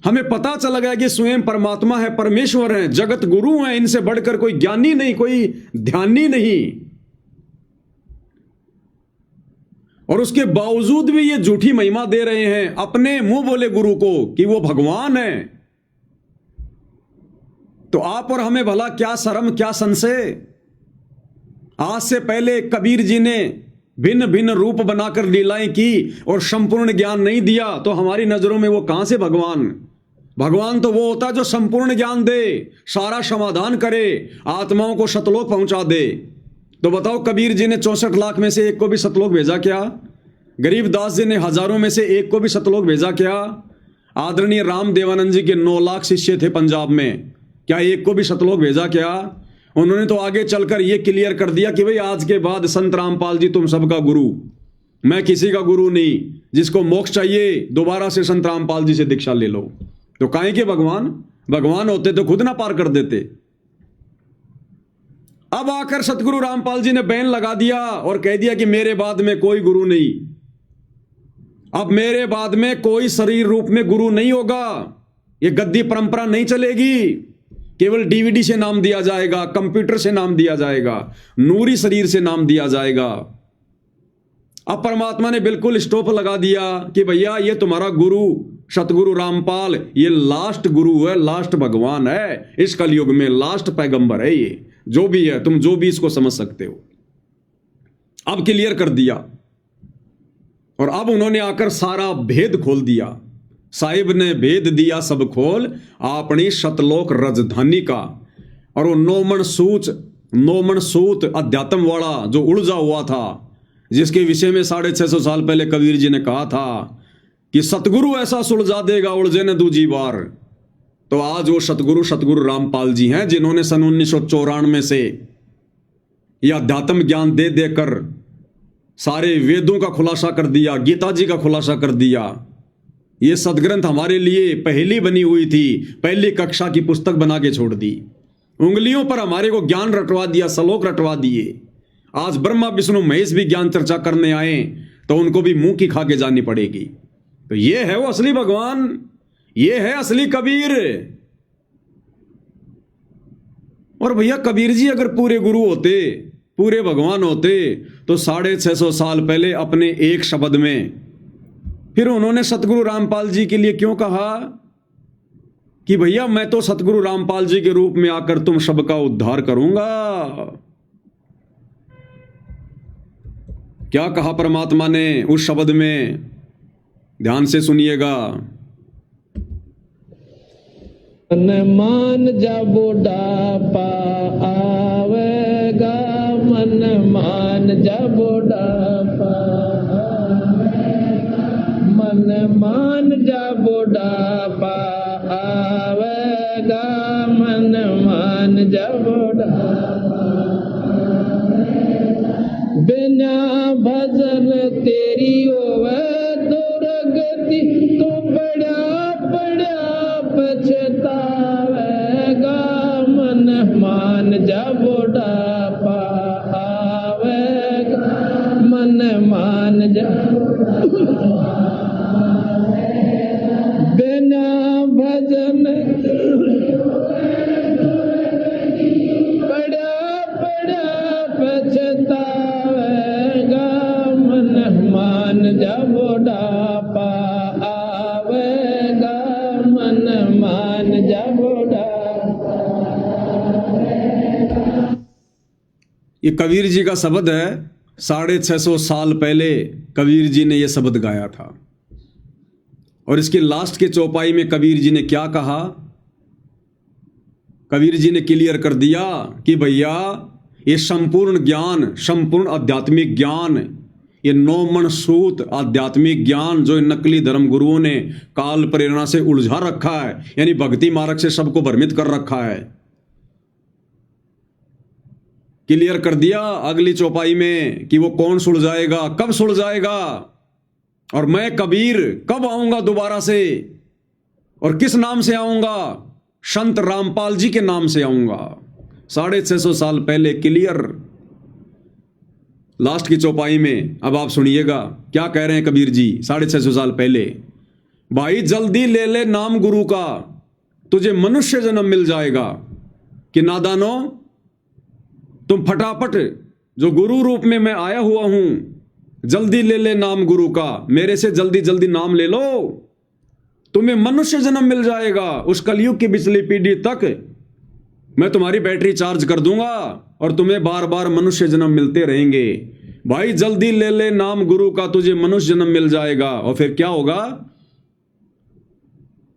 हमें पता चला गया कि स्वयं परमात्मा है, परमेश्वर है, जगत गुरु है, इनसे बढ़कर कोई ज्ञानी नहीं, कोई ध्यानी नहीं, और उसके बावजूद भी ये झूठी महिमा दे रहे हैं अपने मुंह बोले गुरु को कि वो भगवान है, तो आप और हमें भला क्या शर्म, क्या संशय। आज से पहले कबीर जी ने भिन्न भिन्न रूप बनाकर लीलाएं की और संपूर्ण ज्ञान नहीं दिया, तो हमारी नजरों में वो कहां से भगवान। भगवान तो वो होता है जो संपूर्ण ज्ञान दे, सारा समाधान करे, आत्माओं को सतलोक पहुंचा दे। तो बताओ, कबीर जी ने 64 लाख में से एक को भी सतलोक भेजा क्या? गरीबदास जी ने हजारों में से एक को भी सतलोक भेजा क्या? आदरणीय राम देवानंद जी के 9 लाख शिष्य थे पंजाब में, क्या एक को भी सतलोक भेजा क्या? उन्होंने तो आगे चलकर यह क्लियर कर दिया कि भाई आज के बाद संत रामपाल जी तुम सबका गुरु, मैं किसी का गुरु नहीं, जिसको मोक्ष चाहिए दोबारा से संत रामपाल जी से दीक्षा ले लो। तो काहे के भगवान होते तो खुद ना पार कर देते। अब आकर सतगुरु रामपाल जी ने बैन लगा दिया और कह दिया कि मेरे बाद में कोई गुरु नहीं, अब मेरे बाद में कोई शरीर रूप में गुरु नहीं होगा, ये गद्दी परंपरा नहीं चलेगी, केवल डीवीडी से नाम दिया जाएगा, कंप्यूटर से नाम दिया जाएगा, नूरी शरीर से नाम दिया जाएगा। अब परमात्मा ने बिल्कुल स्टॉप लगा दिया कि भैया ये तुम्हारा गुरु सतगुरु रामपाल, ये लास्ट गुरु है, लास्ट भगवान है, इस कलयुग में लास्ट पैगंबर है, ये जो भी है, तुम जो भी इसको समझ सकते हो। अब क्लियर कर दिया और अब उन्होंने आकर सारा भेद खोल दिया। साहिब ने भेद दिया सब खोल अपनी सतलोक राजधानी का। और वो नौमन सूत अध्यात्म वाला जो उलझा हुआ था, जिसके विषय में 650 साल पहले कबीर जी ने कहा था कि सतगुरु ऐसा सुलझा देगा उलझे न दूजी बार, तो आज वो सतगुरु रामपाल जी हैं, जिन्होंने सन 1994 से यह अध्यात्म ज्ञान दे देकर सारे वेदों का खुलासा कर दिया, गीता जी का खुलासा कर दिया। ये सदग्रंथ हमारे लिए पहली बनी हुई थी, पहली कक्षा की पुस्तक बना के छोड़ दी, उंगलियों पर हमारे को ज्ञान रटवा दिया, श्लोक रटवा दिए। आज ब्रह्मा विष्णु महेश भी ज्ञान चर्चा करने आए तो उनको भी मुंह की खा के जानी पड़ेगी। तो ये है वो असली भगवान, ये है असली कबीर। और भैया कबीर जी अगर पूरे गुरु होते, पूरे भगवान होते, तो 650 साल पहले अपने एक शब्द में फिर उन्होंने सतगुरु रामपाल जी के लिए क्यों कहा कि भैया मैं तो सतगुरु रामपाल जी के रूप में आकर तुम सबका उद्धार करूंगा। क्या कहा परमात्मा ने उस शब्द में, ध्यान से सुनिएगा। मन मान जा बुढ़ापा आवेगा, मन मान जा बुढ़ापा, मन मान जा बुढ़ापा आवेगा, मन मान जा बुढ़ापा, बिना भजन तेरी होवे दुर्गति, तू बड़ा बड़ा पछतावेगा, मन मान जा बुढ़ापा आवेगा, मन मान जा बिना भजन बड़ा बड़ा पछतावेगा, मन मान जा बुढ़ापा आवेगा, मन मान जा बुढ़ापा। ये कबीर जी का शब्द है, 650 साल पहले कबीर जी ने यह शब्द गाया था। और इसके लास्ट के चौपाई में कबीर जी ने क्या कहा? कबीर जी ने क्लियर कर दिया कि भैया ये संपूर्ण ज्ञान, संपूर्ण आध्यात्मिक ज्ञान, ये नौमन सूत आध्यात्मिक ज्ञान जो नकली धर्म गुरुओं ने काल प्रेरणा से उलझा रखा है, यानी भक्ति मार्ग से सबको भ्रमित कर रखा है, क्लियर कर दिया अगली चौपाई में कि वो कौन सुलझाएगा, कब सुलझाएगा, और मैं कबीर कब आऊंगा दोबारा से, और किस नाम से आऊंगा? संत रामपाल जी के नाम से आऊंगा। 650 साल पहले क्लियर। लास्ट की चौपाई में अब आप सुनिएगा क्या कह रहे हैं कबीर जी 650 साल पहले। भाई जल्दी ले ले नाम गुरु का, तुझे मनुष्य जन्म मिल जाएगा। कि नादानो, तुम फटाफट जो गुरु रूप में मैं आया हुआ हूं, जल्दी ले ले नाम गुरु का, मेरे से जल्दी जल्दी नाम ले लो, तुम्हें मनुष्य जन्म मिल जाएगा। उस कलयुग की पिछली पीढ़ी तक मैं तुम्हारी बैटरी चार्ज कर दूंगा और तुम्हें बार बार मनुष्य जन्म मिलते रहेंगे। भाई जल्दी ले ले नाम गुरु का, तुझे मनुष्य जन्म मिल जाएगा। और फिर क्या होगा?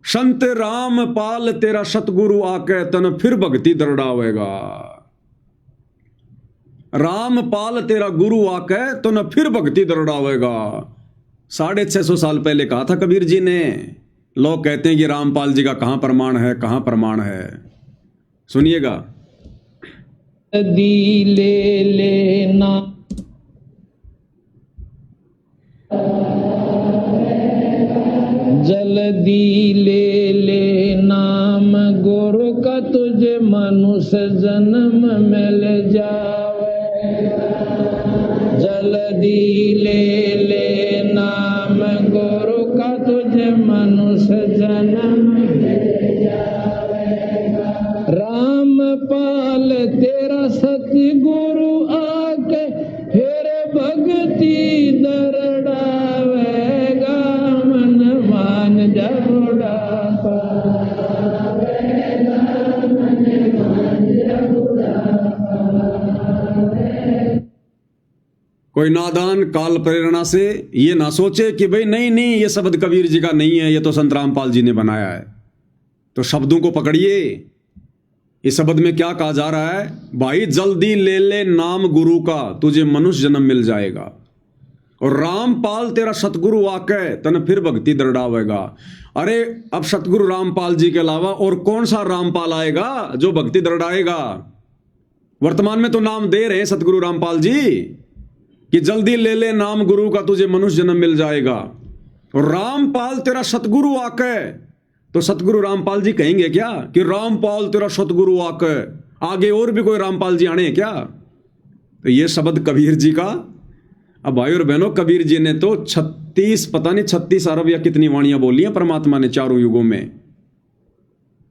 संत राम पाल तेरा सतगुरु आके तन फिर भक्ति दरड़ावेगा। राम पाल तेरा गुरु आके तन फिर भक्ति दरड़ावेगा। 650 साल पहले कहा था कबीर जी ने। लोग कहते हैं कि रामपाल जी का कहां प्रमाण है, कहां प्रमाण है? सुनिएगा। दी ले लेना जल्दी ले ले नाम गुरु का, तुझे मनुष्य जन्म मिल जावे। जल्दी ले ले नाम गुरु का, तुझे मनुष्य जन्म मिल जावे। रामपाल तेरा सतगुरु आके फिर भक्ति दरड़ावेगा। मन मान जरुड़ा पावेगा, मन मान जरुड़ा पावेगा। कोई नादान काल प्रेरणा से ये ना सोचे कि भाई नहीं नहीं ये शब्द कबीर जी का नहीं है, ये तो संत रामपाल जी ने बनाया है। तो शब्दों को पकड़िए। इस शब्द में क्या कहा जा रहा है? भाई जल्दी ले ले नाम गुरु का, तुझे मनुष्य जन्म मिल जाएगा। और रामपाल तेरा सतगुरु आके तन फिर भक्ति दरड़ावेगा। अरे अब सतगुरु रामपाल जी के अलावा और कौन सा रामपाल आएगा जो भक्ति दरड़ाएगा? वर्तमान में तो नाम दे रहे हैं सतगुरु रामपाल जी कि जल्दी ले ले नाम गुरु का, तुझे मनुष्य जन्म मिल जाएगा। और रामपाल तेरा सतगुरु आके, तो सतगुरु रामपाल जी कहेंगे क्या कि रामपाल तेरा सतगुरु आके? आगे और भी कोई रामपाल जी आने हैं क्या? तो ये शब्द कबीर जी का। अब भाई और बहनों, कबीर जी ने तो 36 अरब या कितनी वाणियां बोली हैं परमात्मा ने चारों युगों में।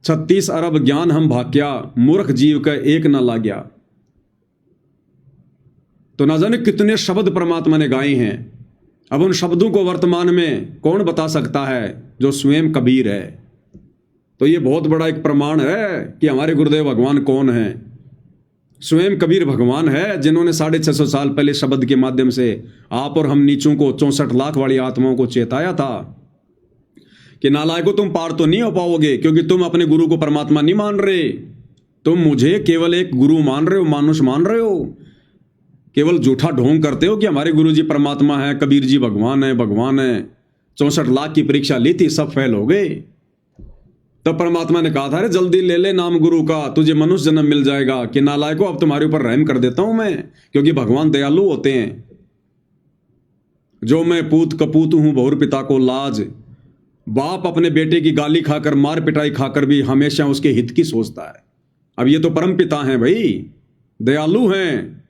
36 अरब ज्ञान हम भाग्या, मूर्ख जीव का एक न लाग्या। तो ना जाने कितने शब्द परमात्मा ने गाए हैं। अब उन शब्दों को वर्तमान में कौन बता सकता है? जो स्वयं कबीर है। तो ये बहुत बड़ा एक प्रमाण है कि हमारे गुरुदेव भगवान कौन है। स्वयं कबीर भगवान है जिन्होंने 650 साल पहले शब्द के माध्यम से आप और हम नीचों को, 64 लाख वाली आत्माओं को चेताया था कि नालायकों, तुम पार तो नहीं हो पाओगे क्योंकि तुम अपने गुरु को परमात्मा नहीं मान रहे। तुम मुझे केवल एक गुरु मान रहे हो, मानुष मान रहे हो। केवल झूठा ढोंग करते हो कि हमारे गुरु जी परमात्मा है, कबीर जी भगवान है, भगवान है। 64 लाख की परीक्षा ली थी, सब फेल हो गए। तब परमात्मा ने कहा था, अरे जल्दी ले ले नाम गुरु का, तुझे मनुष्य जन्म मिल जाएगा। कि नालायकों, अब तुम्हारे ऊपर रहम कर देता हूं मैं, क्योंकि भगवान दयालु होते हैं। जो मैं पूत कपूत हूं बहुर पिता को लाज। बाप अपने बेटे की गाली खाकर, मार पिटाई खाकर भी हमेशा उसके हित की सोचता है। अब ये तो परम पिता हैं भाई, दयालु हैं।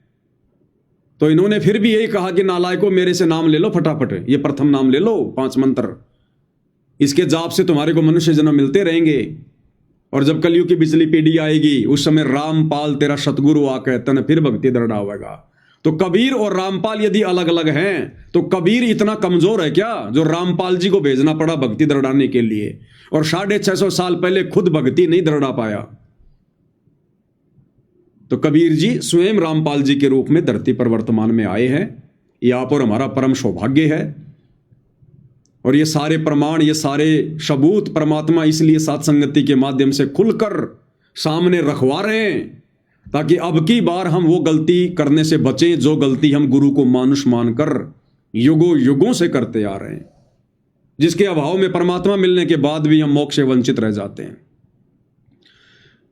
तो इन्होंने फिर भी यही कहा कि नालायकों, मेरे से नाम ले लो फटाफट, ये प्रथम नाम ले लो, 5 मंत्र, इसके जाप से तुम्हारे को मनुष्य जन्म मिलते रहेंगे। और जब कलयुग की बिजली पीढ़ी आएगी, उस समय रामपाल तेरा सतगुरु आकर तन फिर भक्ति दरड़ावेगा। तो कबीर और रामपाल यदि अलग अलग हैं, तो कबीर इतना कमजोर है क्या जो रामपाल जी को भेजना पड़ा भक्ति दरड़ाने के लिए, और 650 साल पहले खुद भक्ति नहीं दरड़ा पाया? तो कबीर जी स्वयं रामपाल जी के रूप में धरती पर वर्तमान में आए हैं। ये आप और हमारा परम सौभाग्य है। और ये सारे प्रमाण, ये सारे सबूत परमात्मा इसलिए सत्संगति के माध्यम से खुलकर सामने रखवा रहे हैं, ताकि अब की बार हम वो गलती करने से बचें जो गलती हम गुरु को मानुष मानकर युगों युगों से करते आ रहे हैं, जिसके अभाव में परमात्मा मिलने के बाद भी हम मोक्ष से वंचित रह जाते हैं।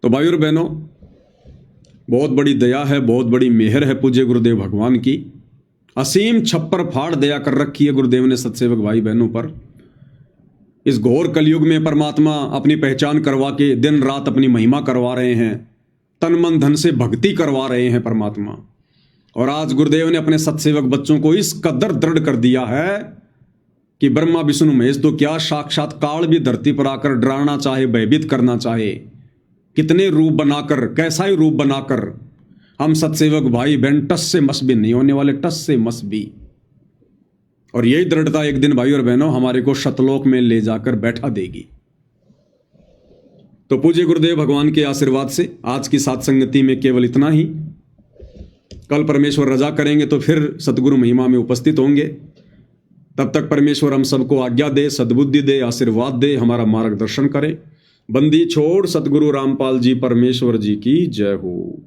तो भाई और बहनों, बहुत बड़ी दया है, बहुत बड़ी मेहर है पूज्य गुरुदेव भगवान की। असीम छप्पर फाड़ दया कर रखी है गुरुदेव ने सत्सेवक भाई बहनों पर। इस घोर कलयुग में परमात्मा अपनी पहचान करवा के दिन रात अपनी महिमा करवा रहे हैं, तन मन धन से भक्ति करवा रहे हैं परमात्मा। और आज गुरुदेव ने अपने सत्सेवक बच्चों को इस कदर दृढ़ कर दिया है कि ब्रह्मा विष्णु महेश तो क्या, साक्षात काल भी धरती पर आकर डराना चाहे, भयभीत करना चाहे, कितने रूप बनाकर, कैसा ही रूप बनाकर, हम सत्सेवक भाई बहन टस से मस भी नहीं होने वाले, टस से मस भी। और यही दृढ़ता एक दिन भाई और बहनों हमारे को शतलोक में ले जाकर बैठा देगी। तो पूज्य गुरुदेव भगवान के आशीर्वाद से आज की सत्संगति में केवल इतना ही। कल परमेश्वर रजा करेंगे तो फिर सतगुरु महिमा में उपस्थित होंगे। तब तक परमेश्वर हम सबको आज्ञा दे, सद्बुद्धि दे, आशीर्वाद दे, हमारा मार्गदर्शन करे। बंदी छोड़ सतगुरु रामपाल जी परमेश्वर जी की जय हो।